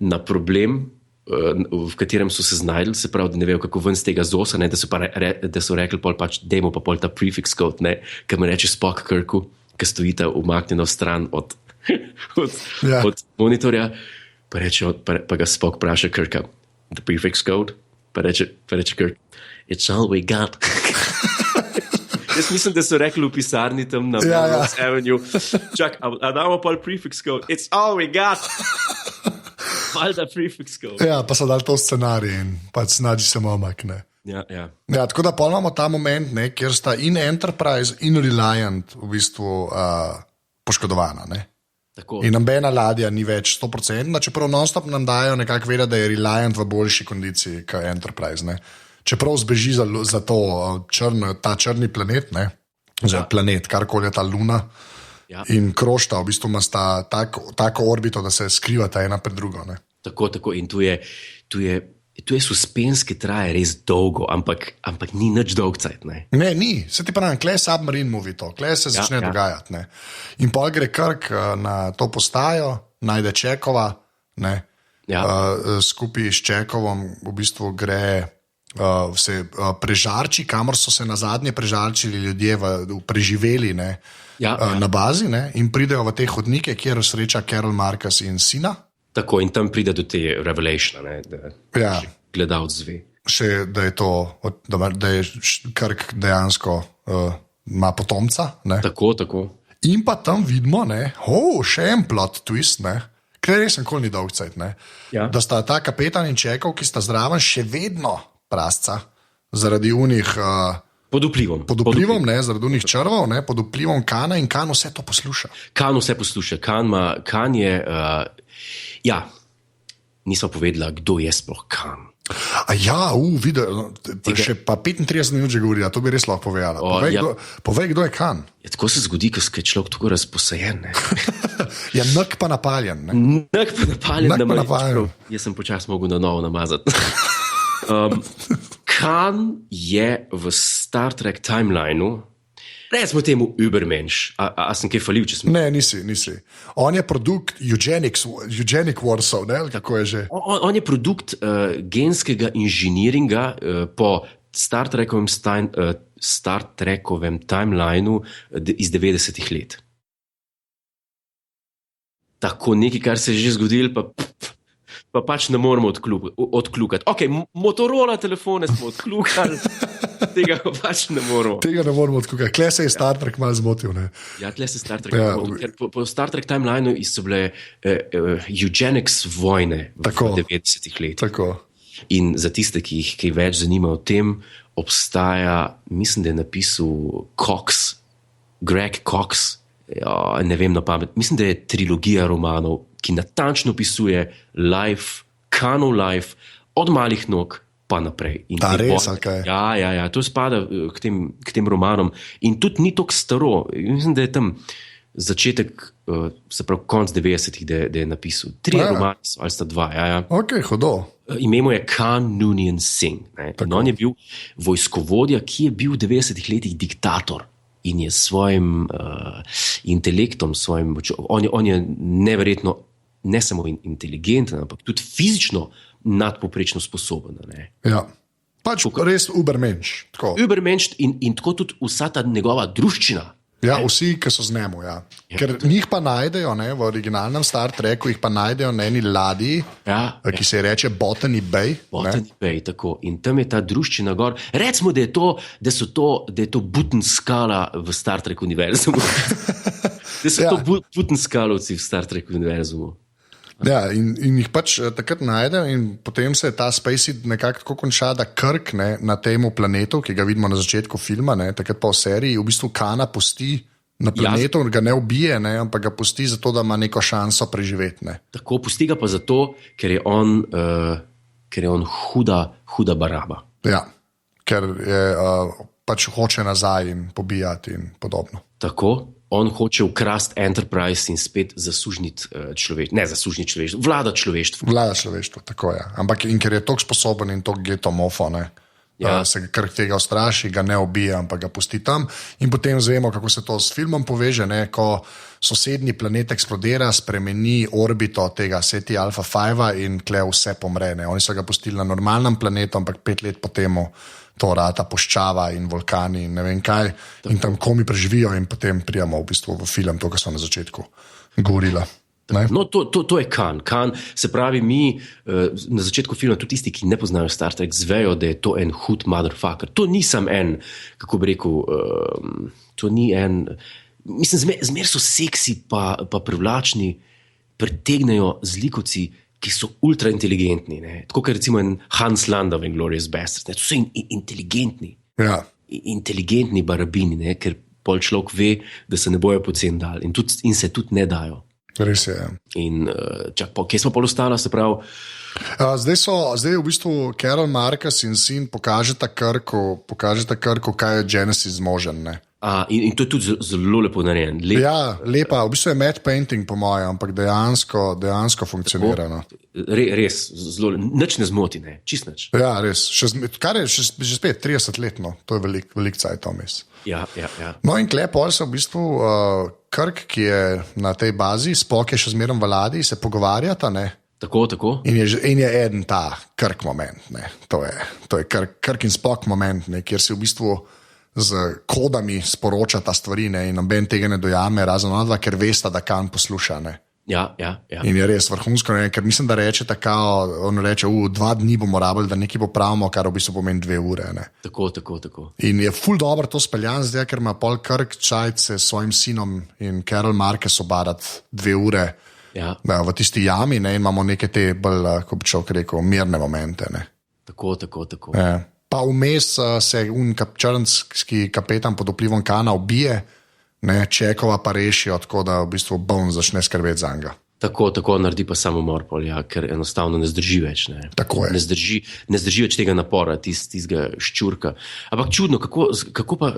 na problem, v katerem so se znajdli, se pravi, da ne vejo, kako ven z tega zosa, ne, da so rekli pol dajmo pa pol ta prefix code, ne, ker me reče Spock Kirku, ki stojita umaknjeno stran od monitorja, pa ga Spock vpraša Kirka, the prefix code, pa reče Kirk, it's all we got. Jaz mislim, da so rekli v pisarni tam na Melrose Avenue, čak, a damo pa prefix code, it's all we got. Valjda prefix code. Ja, pa so dali to scenarij in pač snaži se omakne. Ja. Ja, tako da pol imamo ta moment, ne, kjer sta in Enterprise in Reliant v bistvu poškodovana, ne. Tako. In nobena ladja ni več 100%, čeprav non-stop nam dajo nekako vedeti, da je Reliant v boljši kondiciji kot Enterprise, ne. Čeprav zbeži za to ta črni planet, ne, planet, karkoli je ta Luna, in krošta, v bistvu ima tako orbito, da se skrivata ena pred drugo. Ne. Tako, in tu je suspens, ki traje res dolgo, ampak ni nič dolg cajt, ne. Ne, ni, se ti pravim, kle Submarine movie to, kle se začne dogajati, ne. In pol gre Kirk na to postajo, najde Čekova, ne, skupaj s Čekovom v bistvu gre se prežarči, kamor so se nazadnje prežarčili ljudje preživeli, ne, na bazi, ne, in pridejo v te hodnike, kjer sreča Carol Marcus in sina. Tako, in tam pride do te revelation, ne, da gledalec zve. Še, da je to, da je Kirk dejansko ima potomca, ne. Tako. In pa tam vidimo, ne, še en plot twist, ne, ker res nikoli ni dolg cajt, ne, da sta ta kapetan in Čekov, ki sta zraven, še vedno prasca, zaradi unih... Pod vplivom, ne, zaradi unih črvov, ne, pod vplivom Kana in Kan vse to posluša. Kan je... nismo povedala, kdo je sploh Kan. Videl, še pa 35 minut že govori, to bi res lahko povedala. Povej, kdo je Kan. Tako se zgodi, ko je človek tako razposajen, ne. Ja, nek pa napaljen, ne. Nek pa napaljen. Jaz sem počas mogel na novo namazati. Kan je v Star Trek timelineu, recimo temu Übermensch, a sem kaj falil, če sem... Ne, nisi. On je produkt Eugenic Warsaw, ne, kako je že? On je produkt genskega inženiringa po Star Trekovem timelineu iz 90-ih let. Tako nekaj, kar se je že zgodilo, pa pač ne moramo odkljukati. Ok, Motorola telefone smo odkljukali, Tega pač ne moramo. Tega ne moramo odkukati. Kle se je Star Trek malo zmotil. Ne? Ja, tle se Star Trek zmotil, ker po Star Trek timelineu so bile eugenics vojne v 90-ih letih. Tako. In za tiste, ki več zanima o tem, obstaja, mislim, da je napisal Greg Cox, ne vem na pamet, mislim, da je trilogija romanov, ki natančno opisuje kanov life, od malih nog pa naprej. In res, okay. Ja, to spada k tem romanom. In tudi ni toliko staro, mislim, da je tam začetek, se pravi konc 90-ih, da je napisal. 3 romani so, ali sta 2. Ja. Ok, hudo. Ime mu je Khan Noonien Singh. On je bil vojskovodja, ki je bil v 90-ih letih diktator in je s svojim intelektom, on je neverjetno, ne samo inteligenten, ampak tudi fizično nadpoprečno sposoben. Ne? Ja, pač res ubermensch. Ubermensch in tako tudi vsa ta njegova druščina. Ja, vsi, ki so z njemu. Ja. Ker njih pa najdejo, v originalnem Star Treku, jih pa najdejo na eni ladji, ki se reče Botany Bay. Botany Bay, tako. In tam je ta druščina gor. Recimo, da je to Butenskala v Star Trek univerzumu. Da so to Butenskalovci v Star Trek univerzumu. Ja, in jih pač takrat najdejo in potem se ta spacey nekako tako konča, da Kirk na tem planetu, ki ga vidimo na začetku filma, takrat pa v seriji, v bistvu Kana pusti na planetu, ga ne ubije, ampak ga pusti zato, da ima neko šanso preživeti. Tako, pusti ga pa zato, ker je on huda baraba. Ja, ker je pač hoče nazaj in pobijati in podobno. Tako. On hoče ukrasti Enterprise in spet zasužniti človeštvo, vlada človeštvo. Vlada človeštvo, tako je. Ampak in ker je toliko sposoben in toliko getomofo, se kar tega ustraši, ga ne ubije, ampak ga pusti tam. In potem zvemo, kako se to s filmom poveže, ko sosednji planet eksplodira, spremeni orbito tega SETI Alpha 5 in tle vse pomre. Oni so ga pustili na normalnem planetu, ampak 5 let potem to rata poščava in vulkani in ne vem kaj. Tako. In tam komi preživijo in potem prijemo v bistvu v film, to, kar so na začetku govorila. No, to je Khan. Khan, se pravi, mi na začetku filma, tudi tisti, ki ne poznajo Star Trek, zvejo, da je to en hud motherfucker. To ni sam en, kako bi rekel, to ni en, mislim, zmer so seksi pa privlačni, pritegnejo zlikovci, ki so ultra inteligentni. Tako kot recimo en Hans Landa v Inglourious Basterds. To so inteligentni. Ja. Inteligentni barabini, ker pol človek ve, da se ne bojo pocen dali in se tudi ne dajo. Res je. In kje smo pol ostala, se pravi? Zdaj v bistvu Carol Marcus in sin pokažeta Kirku, kaj je Genesis zmožen. In to je tudi zelo lepo narejen. Ja, lepa. V bistvu je matte painting po mojem, ampak dejansko funkcionira. Res, zelo, nič ne zmoti, čist nič. Ja, res. Kar je že spet 30 let, to je velik cajt vmes. Ja. No in Klepol se v bistvu Kirk, ki je na tej bazi, Spock je še zmeraj v ladji, se pogovarjata, Tako. In je eden ta Kirk moment, To je Kirk in Spock moment, kjer si v bistvu z kodami sporočata stvari in noben tega ne dojame, razen onadva, ker vesta, da Khan posluša. Ja. In je res vrhunsko, ker mislim, da reče tako, on reče, 2 dni bomo rabili, da nekaj popravimo, kar v bistvu pomeni 2 ure. Tako. In je ful dobro to speljan, zdaj, ker ima Paul Kirk čajce s svojim sinom in Carol Marcus obadat 2 ure v tisti jami in imamo neke te bolj, ko bi človek rekel, mirne momente. Tako. Ja. Pa vmes se črnski kapetan pod vplivom Kana ubije, Čekova pa rešijo, tako da v bistvu Bone začne skrbeti za njega. Tako naredi pa samomor, ker enostavno ne zdrži več. Tako je. Ne zdrži več tega napora, tistega ščurka. Ampak čudno, kako pa,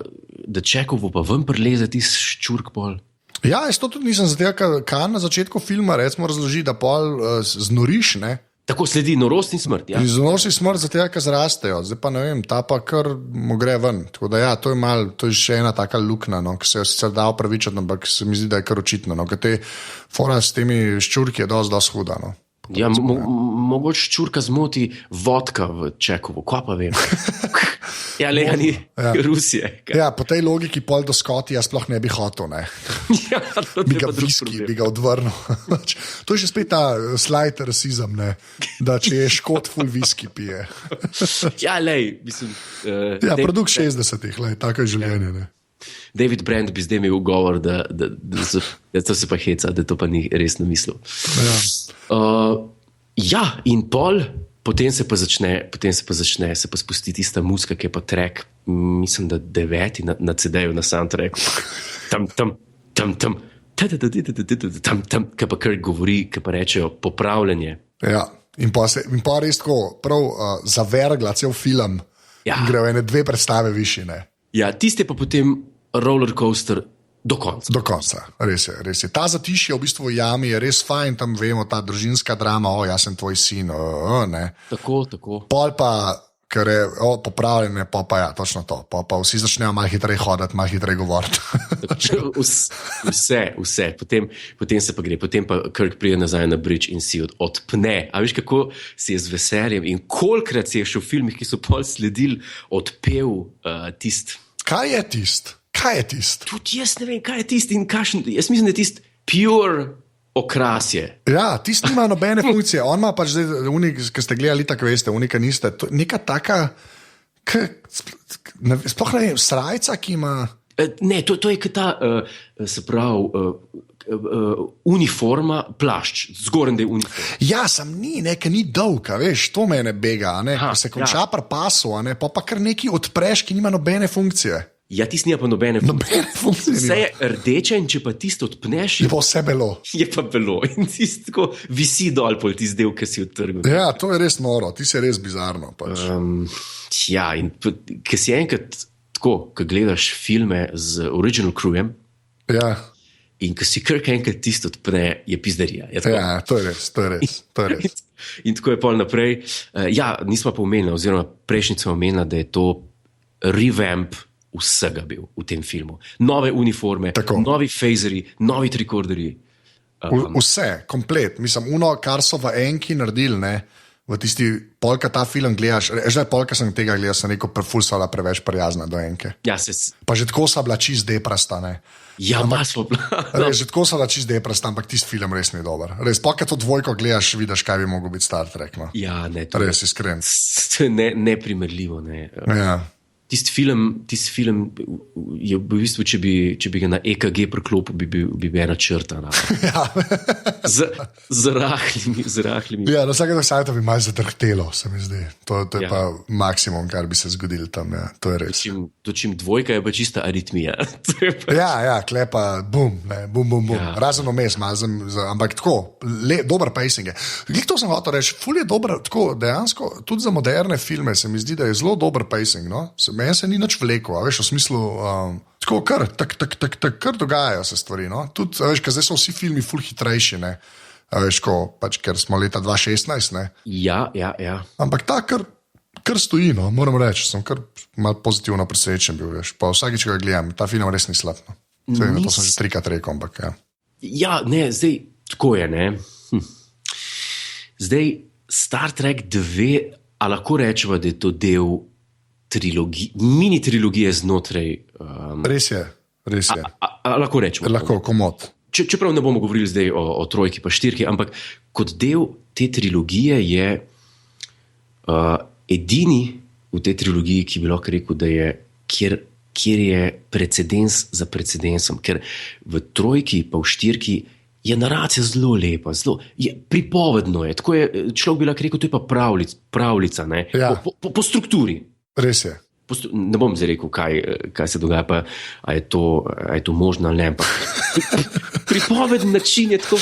da Čekovo pa ven preleze tisti ščurk pol? Ja, jaz to tudi nisem zato, ker Khan na začetku filma recimo razloži, da pol znoriš, Tako sledi norost in smrt. Ja. Norost in smrt za tega, ker zrastejo. Zdaj pa ne vem, ta pa kar mu gre ven. Tako da to je še ena taka luknja, ki se jo sicer da opravičiti, ampak se mi zdi, da je kar očitno. Ker te fora s temi ščurki je dosti huda. Ja, mogoče ščurka zmoti vodka v Čekovu, kva pa vem. Ja, le ni Rusije. Ja, po tej logiki pol do Skotija sploh ne bi hotel, ne. Ja, Bi ga viski, bi ga odvrnil. To je že spet ta slight rasizem, ne, da če je Škot, ful viski pije. Ja, lej, mislim... Ja, produkt 60-ih, lej, tako je življenje, ne. David Brand bi zdaj imel ugovor, da to se pa heca, da to pa ni res namislil. Ja, in pol... Potem se pa začne se pa spusti tista muzika, ki je pa track, mislim, da 9 na CD-ju, na soundtracku. Kaj pa Kirk govori, kaj pa rečejo popravljanje. Ja, in pa res tako prav zavergla cel film. Ja. Gre v ene 2 predstave višine. Ja, tiste pa potem roller coaster do konca. Do konca, res je. Ta zatišje v bistvu v jami je res fajn, tam vemo, ta družinska drama, jaz sem tvoj sin, ne. Tako. Pol pa, ker je popravljene, pa ja, točno to. Pa vsi začnejo malo hitreje hoditi, malo hitreje govoriti. Vse. Potem se pa gre, potem pa Kirk pride nazaj na bridge in si odpne. A veš, kako si je z veseljem in kolikrat si je še v filmih, ki so pol sledili, odpel tist. Kaj je tist? Tudi jaz ne vem, kaj je tist in kakšen. Jaz mislim, da je tist pure okrasje. Ja, tist nima nobene funkcije. On ima pač zdaj, ki ste gledali, tako veste, unika niste. Neka taka, sploh ne vem, srajca, ki ima... Ne, to je ta, se pravi, uniforma, plašč, zgoren da je uniforma. Ja, sem ni dolg, veš, to mene bega, ne, ko se konča pri pasu, ne, pa kar neki odpreš, ki nima nobene funkcije. Ja, tisti nima pa nobene funkcije. Vse je rdeče in če pa tisto odpneš... Je pa vse belo. Je pa belo in tisto tako visi dol pol tisti del, ki si odtrgal. Ja, to je res noro, ti si res bizarno. Pač. Ja, in ki si enkrat tako, ko gledaš filme z original crewjem, ja. In ko si Kirk enkrat tisto odpne, je pizdarija. Ja, to je res. In tako je pol naprej. Ja, nismo pa omenili, oziroma prejšnjica omenila, da je to revamp vsega bil v tem filmu. Nove uniforme, tako. Novi phaserji, novi trikorderji. Vse, komplet. Mislim, kar so v enki naredili, ne, v tisti polka ta film gledaš, že polka sem tega gledal, sem rekel, ful so bila preveč prijazna do enke. Ja, pa že tako so bila čist deprasta, ne. Ja, malo smo bila. Res, že tako so bila čist deprasta, ampak tisti film res ni dober. Res, polka to dvojko gledaš, vidiš, kaj bi mogel biti Star Trek, no. Ja, ne. Res, iskren. To je neprimerljivo, ne. Ja. Tisti film je v bistvu, če bi ga na EKG priklopil, bi bil ena črta. Ja. Z rahlimi. Ja, na vsakega sajta bi malo zadrhtelo, se mi zdi. To je pa maksimum, kar bi se zgodilo tam. Ja. To je res. Čim dvojka je pa čista aritmija. Ja, klepa, bum. Ja. Razen vmes, ampak tako, dober pacing je. Glih to sem hotel reči, ful je dober, tako dejansko, tudi za moderne filme se mi zdi, da je zelo dober pacing, no? Meni se ni nič vleko, veš, v smislu, tako kar dogajajo se stvari, no? Tudi, veš, ker zdaj so vsi filmi ful hitrejši, ne? Veš, pač, ker smo leta 2016, ne? Ja. Ampak ta kar stoji, no, moram reči, sem kar malo pozitivno presenečen bil, veš, pa vsakič, ko ga gledam, ta film res ni slab, no. To sem že 3-krat rekel, ampak ja. Ja, ne, zdaj, tako je, ne? Zdaj, Star Trek 2, a lahko rečemo, da je to del mini trilogije znotraj. Res je. Lahko rečemo. Lahko, komod. Čeprav ne bomo govorili zdaj o trojki pa štirki, ampak kot del te trilogije je edini v tej trilogiji, ki bi lahko rekel, da je, kjer je precedens za precedensom. Ker v trojki pa v štirki je naracija zelo lepa, pripovedno je. Tako je, človek bi lahko rekel, to je pa pravljica, ne? Ja. Po strukturi. Res je. Ne bom zdaj rekel, kaj se dogaja, pa a je to možno ali ne, ampak pripovedni način je tako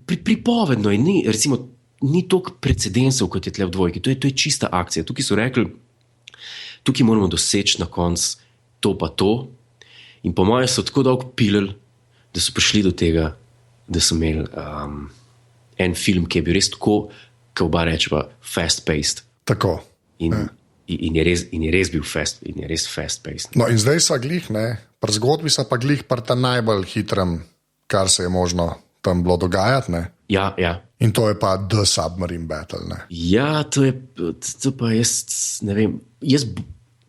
pripovedno in ni toliko precedensov, kot je tle v dvojki. To je čista akcija. Tukaj so rekli, tukaj moramo doseči na koncu to pa to in po mojem so tako dolgo pilili, da so prišli do tega, da so imeli en film, ki je bil res tako, ko oba rečeva fast-paced. Tako. In je res bil fast-paced. No, in zdaj so glih, ne? Pri zgodbi so pa glih pri ta najbolj hitrem, kar se je možno tam bilo dogajati, ne? Ja, ja. In to je pa The Submarine Battle. Ne? Ja, to pa jaz ne vem.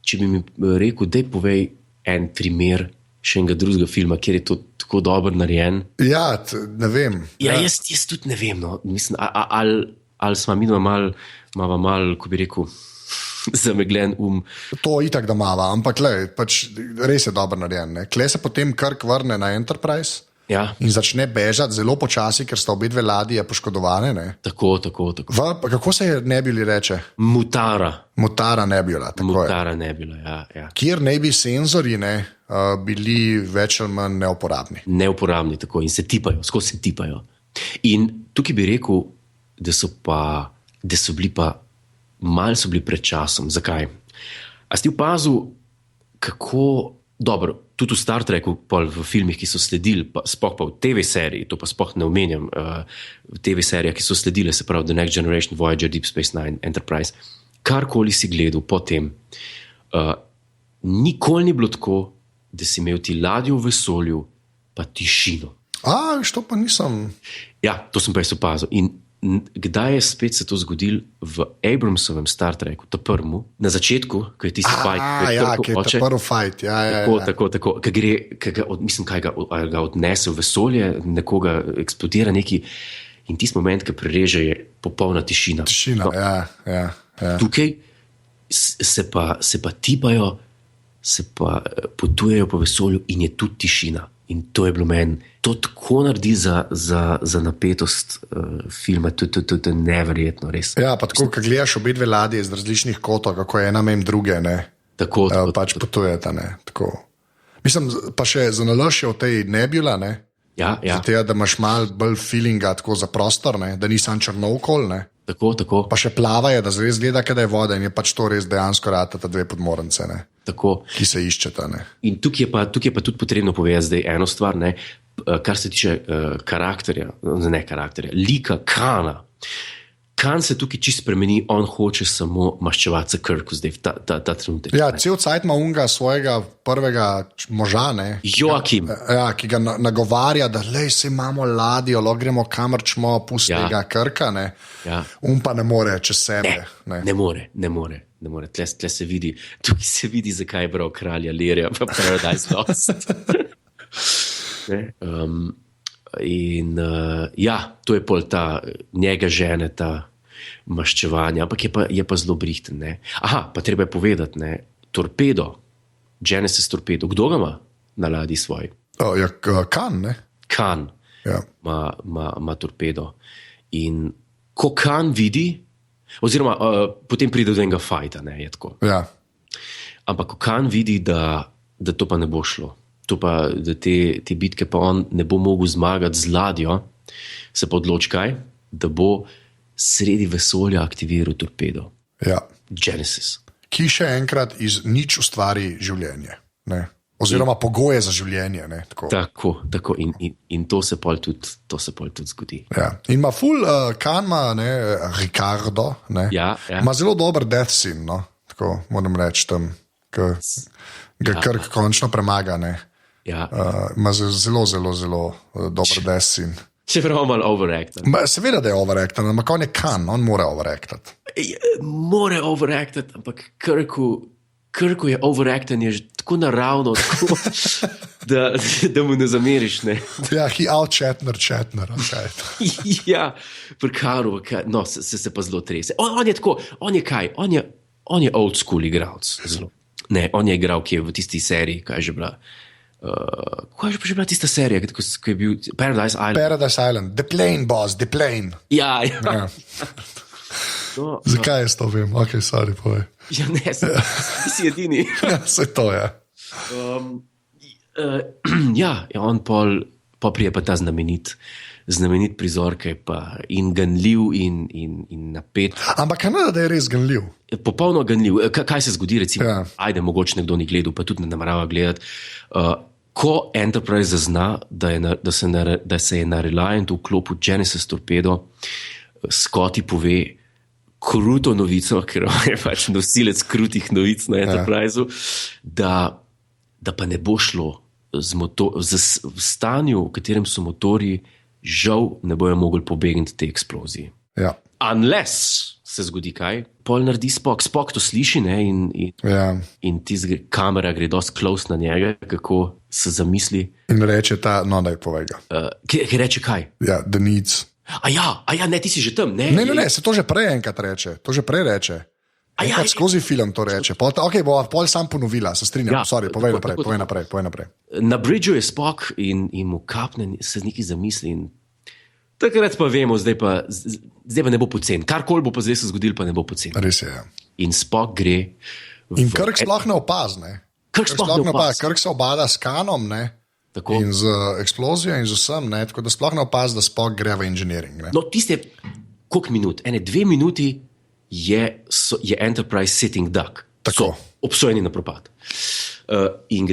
Če bi mi rekel, da povej en primer še enega drugega filma, kjer je to tako dobro narejen. Ja, ne vem. Ja, jaz tudi ne vem. No. Mislim, ali smo mi malo, ko bi rekel, zamegljen To itak da mava, ampak pač res je dobro narejen. Kle se potem Kirk vrne na Enterprise. Ja. In začne bežati zelo počasi, ker sta obe dve ladje poškodovane. Ne? Tako. Kako se je Nebuli reče? Mutara Nebula. Mutara Nebula, ja. Kjer naj bi senzorji bili več ali manj neuporabni. Neuporabni, tako, in se tipajo, skozi se tipajo. In tukaj bi rekel, da so bili pred časom. Zakaj? A si opazil, kako dobro, tudi v Star Treku, v filmih, ki so sledili, sploh pa v TV-seriji, to pa sploh ne omenjam, v TV-serijah, ki so sledile, se pravi The Next Generation, Voyager, Deep Space Nine, Enterprise, karkoli si gledal potem, nikoli ni bilo tako, da si imel ti ladjo v vesolju, pa tišino. To pa nisem. Ja, to sem pa jaz opazil. In kdaj je spet se to zgodilo v Abramsovem Star Treku, ta prvemu, na začetku, ko je tisti fight, ki je ta prvi fight. Tako, mislim, kaj ga odnese v vesolje, nekoga eksplodira neki in tisti moment, ki prereže, je popolna tišina. Ja. Tukaj se pa tipajo, se pa potujejo po vesolju in je tudi tišina. In to je bilo meni, to tako naredi za napetost filma, to je neverjetno, res. Ja, pa tako, ko gledaš obe dve ladje iz različnih kotov, kako je ena mem druge, ne? Tako. Pač potujeta, ne? Tako. Mislim, pa še za nalož je v tej Nebula, ne? Ja. Zato, da imaš malo bolj feelinga tako za prostor, ne? Da ni sam črnovkol, ne? Tako. Pa še plavajo, da res gleda, kada je voda in je pač to res dejansko ratata dve podmornice, ne? Tako. Ki se iščeta. Ne? In tukaj je pa tudi potrebno povedati zdaj eno stvar, ne? Kar se tiče lika Kana. Kan se tukaj čisto spremeni, on hoče samo maščevati se Kirku zdaj ta trenutek. Ja, cel cajt ima unga svojega prvega moža, ne? Joakim. Ja, ki ga nagovarja, da se imamo ladjo, gremo kamor čmo, pusti tega Kirka, ne? Ja. Pa ne more čez sebe. Ne more. Tle se vidi, tukaj se vidi, zakaj je bral kralja Lirija pa Paradise Lost. To je pol ta njega žene, ta maščevanje, ampak je pa zelo brihten. Ne? Pa treba je povedati, ne? Torpedo, Genesis torpedo, kdo ga ima na ladji svoj? Kan, ne? Kan ja. Ma torpedo. In ko Kan vidi, oziroma potem pride do enega fajta, ne, je tako. Ja. Ampak ko Kan vidi, da to pa ne bo šlo, da te bitke pa on ne bo mogel zmagati z ladjo, se pa odloči kaj, da bo sredi vesolja aktiviral torpedo. Ja. Genesis. Ki še enkrat iz nič ustvari življenje. Ne? Oziroma pogoje za življenje. Ne? Tako. In to se pol tudi zgodi. Ja. In ima Kan ima, Ricardo, ne? Ja. Ima zelo dober death scene, no? Tako moram reči tam, ga Kirk končno premaga. Ne? Ja. Ima zelo dober death scene. Če prav malo overacted. Seveda, da je overacted, ampak on je Kan, on mora overacted. More overacted, ampak Kirku je overacted, je že tako naravno, tako, da mu ne zameriš. Ne? Ja, he out-chatner, okay. Ja, pri Karu, no, se pa zelo trese. On je tako, on je kaj? On je old school igralec. Ne, on je igral, ki je v tisti seriji, kaj je že bila. Kaj je že bila tista serija, ko je bil Paradise Island, The Plane, boss, The Plane. Ja. No, zakaj jaz to vem? Ok, sorry, povej. Ja, ne, si edini. Ja, se to je. On pa prije pa ta znamenit prizor, ki je pa in ganljiv in napet. Ampak kaj da je res ganljiv? Popolno ganljiv. Kaj se zgodi, recimo, ja. Ajde, mogoče nekdo ni gledal, pa tudi ne namerava gledati. Ko Enterprise zazna, da se je na Reliant vklopil Genesis torpedo, Scotty pove kruto novico, ker je pač nosilec krutih novic na Enterpriseu, da pa ne bo šlo v stanju, v katerem so motorji žal ne bojo mogli pobegniti te eksplozije. Ja. Unless se zgodi kaj, pol naredi Spock to sliši, ne, in kamera gre dosti close na njega, kako se zamisli. In reče no daj povej ga. Ki reče kaj? Ja, the needs. A ja, ne, ti si že tam, ne? Ne, se to že prej enkrat reče, enkrat skozi film to reče. Ok, bo pol sam ponovila, se strinjam, povej naprej. Na bridžu je Spock in mu kapne, se z nekaj zamisli in takrat pa vemo, zdaj pa ne bo pocen. Karkoli bo pa zdaj se zgodil, pa ne bo pocen. Res je, ja. In Spock gre... In Kirk sploh ne opazne. Kirk se obada s Kanom, ne? Tako. In z eksplozijo in z vsem, ne? Tako da sploh ne opaz, da Spock gre v engineering. Ne? No, tiste, koliko minut? 2 minuti je Enterprise sitting duck. Tako. Obsojeni na propad. In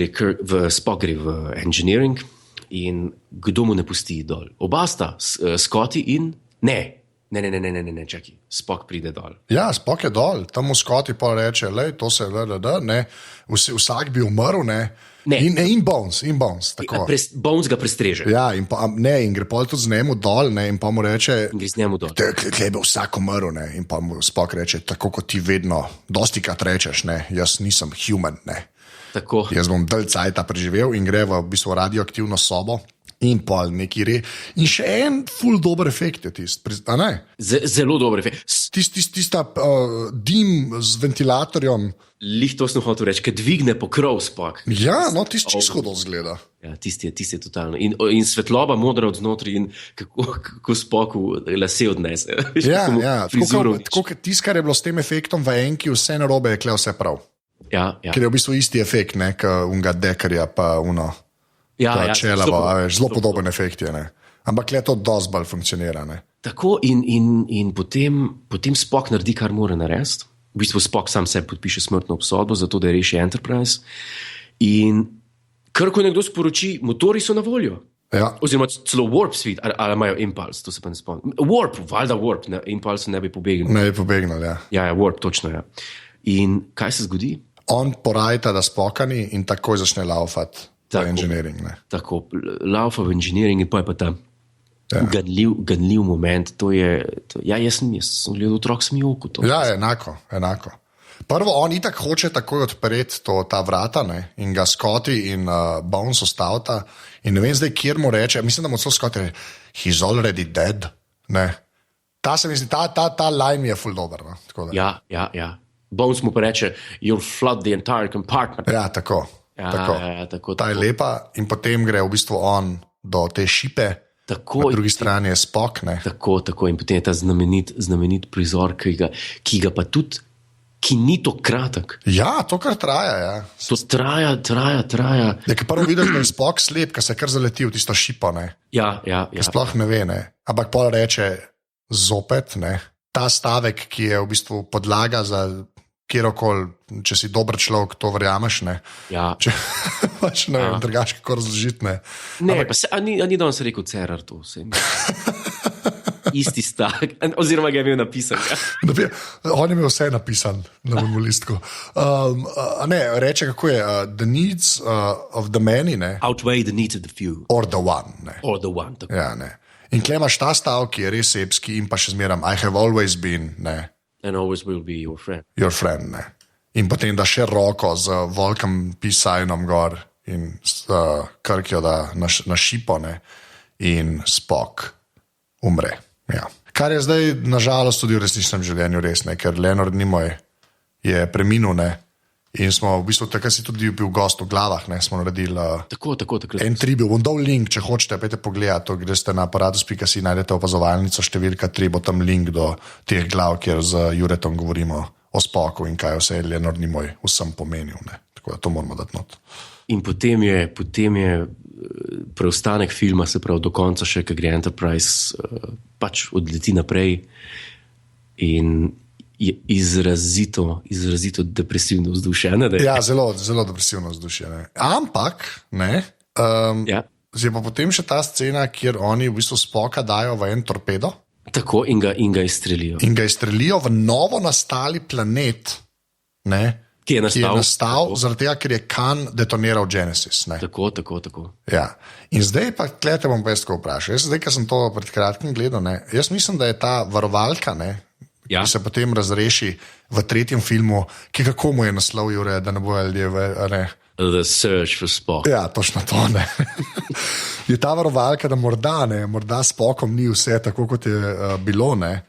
Spock gre v engineering in kdo mu ne pusti dol? Oba sta, Scotty in... Ne, čakaj, Spock pride dol. Ja, Spock je dol, tam mu Scotty pa reče, lej, to se ne, vsak bi umrl, ne. In Bones, tako. Bones ga prestreže. Ja, in gre pol tudi z njemu dol, ne, in pa mu reče, in gre z njemu dol. Tle bi vsak umrl, ne, in pa mu Spock reče, tako kot ti vedno, dostikrat rečeš, ne, jaz nisem human, ne. Tako. Jaz bom dalj cajta preživel in gre v bistvu radioaktivno sobo. In pol neki in še en ful dober efekt je tisti, a ne? Zelo dober efekt. Tista dim z ventilatorjem. Lih to sem hotel reči, ker dvigne pokrov Spock. Ja, no, tisti čisto hudo zgleda. Ja, tisti je totalno. In svetloba modra od znotraj in kako Spocku lase odnese. Ja, tako tisto, kar je bilo s tem efektom v enki, vse narobe je kle vse prav. Ja. Ker je v bistvu isti efekt, ne, ka unga dekarja pa uno. Zelo podoben efekt je, ne. Ampak le to dosti bolj funkcionira. Ne. Tako in potem Spock naredi, kar mora narediti. V bistvu Spock sam sebi podpiše smrtno obsodbo, zato da reši Enterprise. In Kirku nekdo sporoči, motori so na voljo. Ja. Oziroma celo Warp Speed, ali imajo Impulse, to se pa ne spomnim. Valjda Warp, Impulse ne bi pobegnil. Ne bi pobegnil, ja. Ja, Warp, točno, ja. In kaj se zgodi? On porajta, da Spockani in takoj začne laufati. Engineering, ne. Tako, laufa v engineering in pa je pa ta ganljiv moment. Jaz sem gledal otrok smi oku. Ja, enako. Prvo, on itak hoče takoj odpreti ta vrata, ne, in ga Scotty in Bones ostavta in ne vem zdaj, kjer mu reče, mislim, da mu celo Scotty reče, he's already dead, ne. Ta se mi zdi, ta line je ful dober, no. Ja. Bones mu pa reče, you'll flood the entire compartment. Ja, tako. Tako. Ta je lepa in potem gre v bistvu on do te šipe, tako, na drugi strani je Spock. Ne? Tako in potem je ta znamenit prizor, ki ga pa tudi, ki ni to kratek. Ja, to kar traja. Ja. To traja. Ja, ker prvo vidiš, da je Spock slep, ker se kar zaleti v tisto šipo. Ne? Ja. Sploh ne ve, ne? Ampak pol reče zopet, ne? Ta stavek, ki je v bistvu podlaga za kjerokoli, če si dober človek, to verjameš, ne? Ja. Če pač ne vem, drugače kako razložiti, ne? Ne, ampak, pa ni danes rekel Cerar to vse. Isti stavek, oziroma ga je imel napisan. Ja. On je imel vse napisan na mojemu listku. Reče, kako je, the needs of the many, ne? Outweigh the needs of the few. Or the one, ne? Or the one, tako. Ja, ne. In tle imaš ta stavek, ki je res epski in pa še zmeram, I have always been, ne? And always will be your friend. Your friend, ne. In potem da še roko z volkom pisajnom gor in Kirkjo da na šipo, ne. In Spock umre. Ja. Kar je zdaj, nažalost, tudi v resničnem življenju res, ne. Ker Leonard Nimoy je preminul, ne. In smo v bistvu, takrat si tudi bil gost v Glavah, ne, smo naredili tako. En tribut, bom dal link, če hočete, pejte pogledati, to greste na aparatus.si, najdete opazovalnico številka 3, bo tam link do teh glav, kjer z Juretom govorimo o Spocku in kaj vse je Leonard Nimoy vsem pomenil, ne, tako da to moramo dati not. In potem je preostanek filma, se pravi do konca še, ker gre Enterprise pač odleti naprej in je izrazito depresivno vzdušje. Ja, zelo depresivno vzdušje. Ne. Ampak, ne, je pa potem še ta scena, kjer oni v bistvu Spocka dajo v en torpedo. Tako, in ga izstrelijo. In ga izstrelijo v novo nastali planet, ne, Ki je ki je nastal. nastal zaradi tega, ker je Khan detoniral Genesis. Ne? Tako. Ja. In zdaj pa, klete bom pa jaz tako vprašal. Jaz zdaj, ker sem to pred kratkim gledal, ne, jaz mislim, da je ta varovalka, ne, Ja. ki se potem razreši v tretjem filmu, ki kako mu je naslov, Jure, da ne bojo ljudje, ne. The Search for Spock. Ja, točno to, ne. Je ta varovalka, da morda s Spockom ni vse tako, kot je bilo, ne.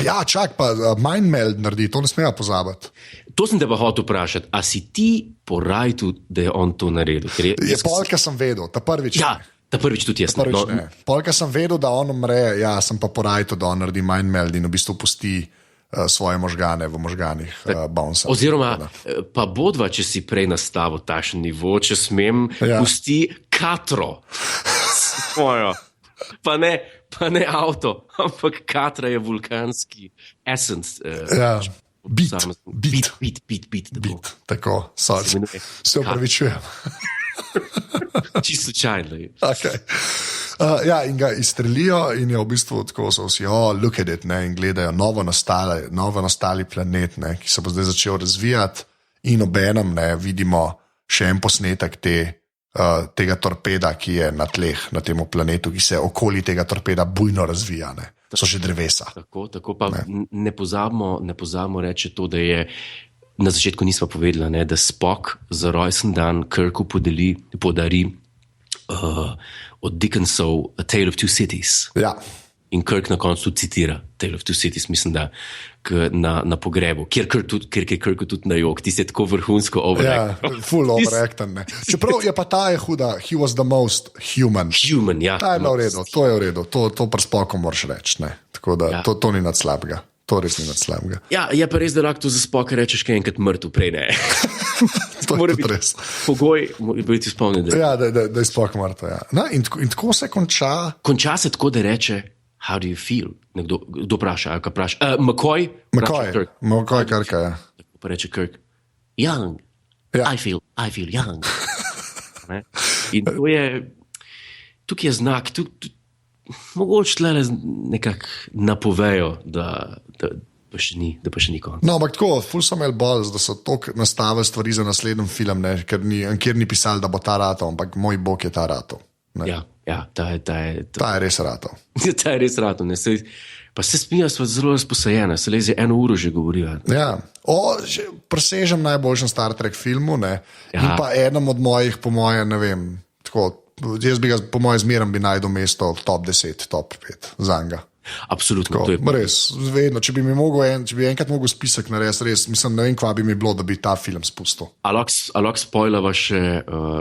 Ja, čak, pa Mindmeld naredi, to ne smemo pozabiti. To sem te pa hotel vprašati, a si ti po rajtu, da je on to naredil? Je polka sem vedel, ta prvič. Ja, ta prvič tudi jaz. Prvič, ne. Polka sem vedel, da on umre, ja, sem pa po rajtu, da on naredi Mindmeld in v bistvu pusti svoje možgane v možganih Bounsa. Oziroma, pa bodva, če si prej nastavil takšen nivo, če smem, pusti Katro. Svojo. Pa ne avto, ampak Katra je vulkanski essence. Ja, bit. Tako, se upravičujem. Čisto slučajno. Okay. Ja, in ga izstrelijo, in je v bistvu tako, so vsi, look at it, ne, in gledajo novo nastali planet, ne, ki se bo zdaj začel razvijati, in obenem ne, vidimo še en posnetek tega torpeda, ki je na tleh, na tem planetu, ki se okoli tega torpeda bujno razvija. Ne. So že drevesa. Tako pa ne pozabimo reči to, da je na začetku nismo povedali, ne, da Spock za rojsten dan Kirku podari od Dickensov A Tale of Two Cities. Ja. In Kirk na koncu citira Tale of Two Cities, mislim, da na pogrebu, kjer je Kirk tudi na jog, ti se tako vrhunsko overacted. Ja, full overacted. Čeprav je pa ta je huda, he was the most human. Human, ja. Ta je bilo v redu, to je v redu, to pri Spocku moraš reči, ne. Tako da to ni nad slabega. To res ni nad slabega. Ja, je pa res, da lahko to za Spocka rečeš, kaj enkrat mrtev, prej ne. To mora biti res. Pogoj, mora biti spomnjen, da je Spock mrtev. Ja. No, in tako se konča. Konča se tako, da reče, how do you feel? Kdo vpraša, ali kaj vpraša? McCoy, Kirk, ja. Tako pa reče Kirk, young, ja. I feel young. In to je, tukaj je znak, mogoče tle nekako napovejo, da pa še ni konc. No, ampak tako, ful so imeli bolj, da so toliko nastavili stvari za naslednji film, ne, ker ni pisali, da bo ta rato, ampak moj bog je ta rato. Ja, ta je res rato. Ta je res rato. Pa se smijo, smo zelo razposajene, se lezi 1 uro že govorijo. Ja, presežem najboljšem Star Trek filmu, ne, in pa enem od mojih, po moje, ne vem, tako, jaz bi ga, po mojem, zmeraj bi najdel mesto top 10, top 5 za njega. Absolutno. Tako, res, vedno, če bi enkrat mogel spisek narediti, res, mislim, ne vem, kva bi mi bilo, da bi ta film spustil. A lahko spoilava še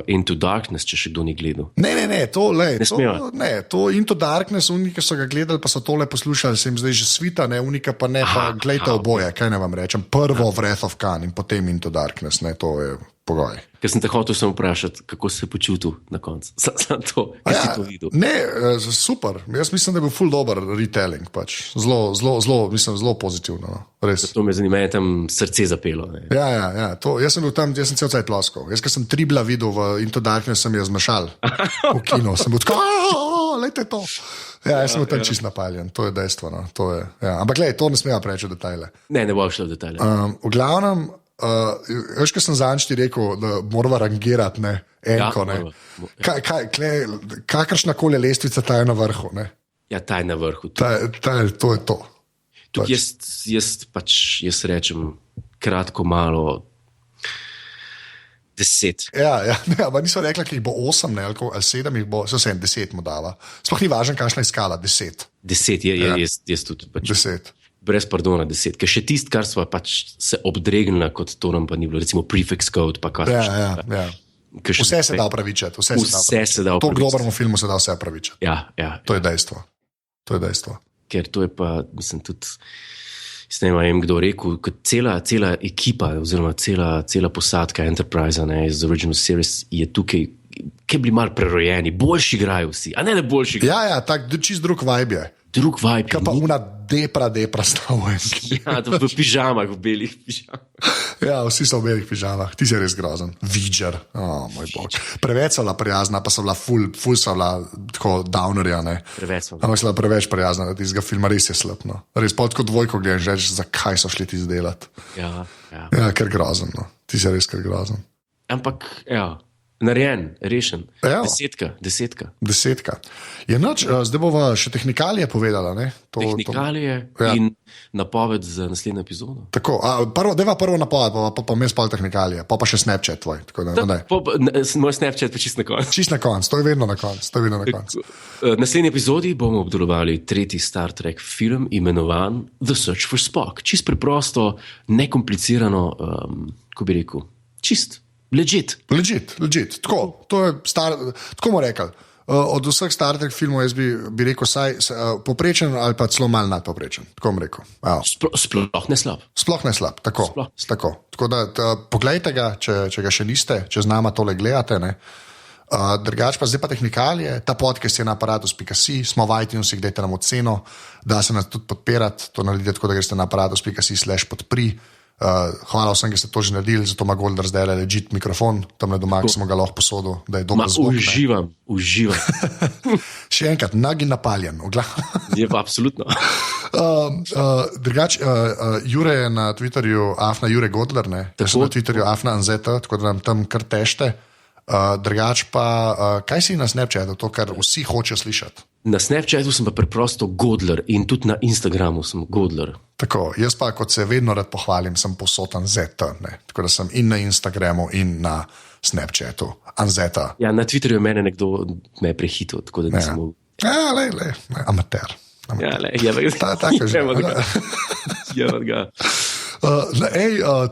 Into Darkness, če še kdo ni gledal? Ne, to Into Darkness, unike so ga gledali, pa so tole poslušali, se jim zdaj že svita, ne, unika pa ne, pa gledajte oboje, kaj ne vam rečem, prvo Wrath of Khan in potem Into Darkness, ne, to je pogoj. Ker sem te hotel samo vprašati, kako se je počutil na koncu. Sam to, kaj si to videl. Ne, super. Jaz mislim, da je bil ful dober retelling. Pač. Zelo pozitivno. Res. To me zanima, je tam srce zapelo. Ne? Ja. Jaz sem bil tam, jaz sem cel cajt ploskal. Jaz, ker sem Tribla videl v Into Darkness, sem je zmešal v kino. Sem bil tako, lejte to. Ja, jaz sem bil tam čist napaljen, to je dejstvo. No. To je, ja. Ampak glej, to ne smeva preveč v detajle. Ne bo šlo v detajle. V glavnem, veš, ko sem zanj ti rekel, da moramo rangirati, ne, enko, ne. Kakršna koli lestvica, ta je na vrhu, ne. Ja, ta je na vrhu. To je to. Tudi jaz rečem kratko malo 10. Ja, ne, ampak niso rekla, ki jih bo 8, ne, ali 7 jih bo, so 10 mu dala. Sploh ni važno, kakšna je skala, 10. 10 jaz tudi. 10. Brez pardona 10, ker še tist, kar smo pač se obdregnili, kot to nam pa ni bilo, recimo prefix code, pa kar še. Ja. Vse se da opravičati. Vse se da opravičati. To v globalnem filmu se da vse opravičati. Ja. To je dejstvo. Ker to je pa, mislim, tudi, ne vem, kdo rekel, kot cela ekipa, oziroma cela posadka Enterprise, ne, iz Original Series je tukaj, ki bili malo prerojeni, boljši igrajo vsi, a ne boljši igrajo. Ja, tak čist drug vibe je. drug vibe. Kaj pa una depra stavljenki. Ja, v pižamah, v belih pižamah. Ja, vsi so v belih pižamah, ti si res grozen. Vidžer, moj bog. Preveč so bila prijazna, pa so bila ful so bila tako downerja, ne. Preveč so. Ampak so bila preveč prijazna, da tistega filma res je slab, no. Res pa tako dvojko gledaš, reč, zakaj so šli ti izdelati. Ja. Ja, ker grozen, no. Ti si res ker grozen. Ampak, ja. Narejen, rešen. Ja. Desetka. Je noč, zdaj bova še tehnikalije povedala. Ne? Tehnikalije Ja. in napoved za naslednjo epizodo. Tako, deva prvo napoved, pa mes pol tehnikalije, pa še Snapchat tvoj. Tako da, daj. Moj Snapchat pa čist na koncu. Čist na konc, to je vedno na konc. V naslednji epizodi bomo obdelovali tretji Star Trek film, imenovan The Search for Spock. Čist preprosto, nekomplicirano, ko bi rekel, čist. Legit. Tako, to je tako mu rekel. Od vseh Star Trek filmov jaz bi rekel saj poprečen ali pa celo malo nadpoprečen. Tako bom rekel. Sploh ne slab. Sploh ne slab, tako. Tako da poglejte ga, če ga še niste, če z nama tole gledate. Drugač pa zdaj pa tehnikalije, ta podcast je na aparatus.si, smo v iTunesih, dajte nam oceno, da se nas tudi podpirati, to naredite tako, da greste na aparatus.si/podpri. Hvala vsem, ki ste to že naredili, zato ima Golder zdaj legit mikrofon, tam na doma, ki smo ga lahko posodil, da je doma zvok. Uživam. Še enkrat, nagi napaljen. Je pa absolutno. Drugač, Jure je na Twitterju Afna Jure Godler, jaz sem na Twitterju Afna Anzeta, tako da nam tam kar tešte. Drugač pa, kaj si na Snapchatu, to, kar vsi hočejo slišati? Na Snapchatu sem pa preprosto Godler in tudi na Instagramu sem Godler. Tako, jaz pa, kot se vedno rad pohvalim, sem posotan Zeta, tako da sem in na Instagramu in na Snapchatu, Anzeta. Ja, na Twitterju mene nekdo me prehitil, tako da nisem mogel. Ja, le, amater. Ja, le, je tako že.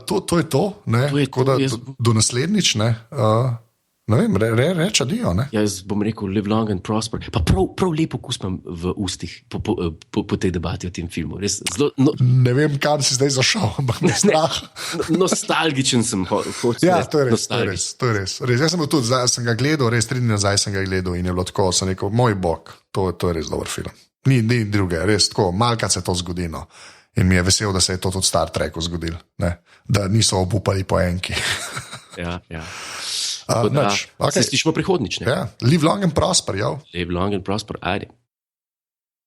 To je to, ne? Tako da do naslednjič, ne? Ne vem, reč adijo, ne? Jaz bom rekel live long and prosper. Pa prav lepo kuspam v ustih po tej debati o tem filmu. Res, ne vem, kam si zdaj zašel, ampak me strah. Nostalgičen sem. Ja, to je res. Jaz sem tudi, sem ga gledal, res 3 dni nazaj sem ga gledal in je bilo tako, sem rekel, moj bog, to je res dober film. Ni druge, res tako, malkrat se to zgodi, no. In mi je vesel, da se je to tudi Star Treku zgodil, ne? Da niso obupali po enki. Ja. Okay. Se slišimo prihodnič, ne? Ja, live long and prosper, jo. Live long and prosper, ajde.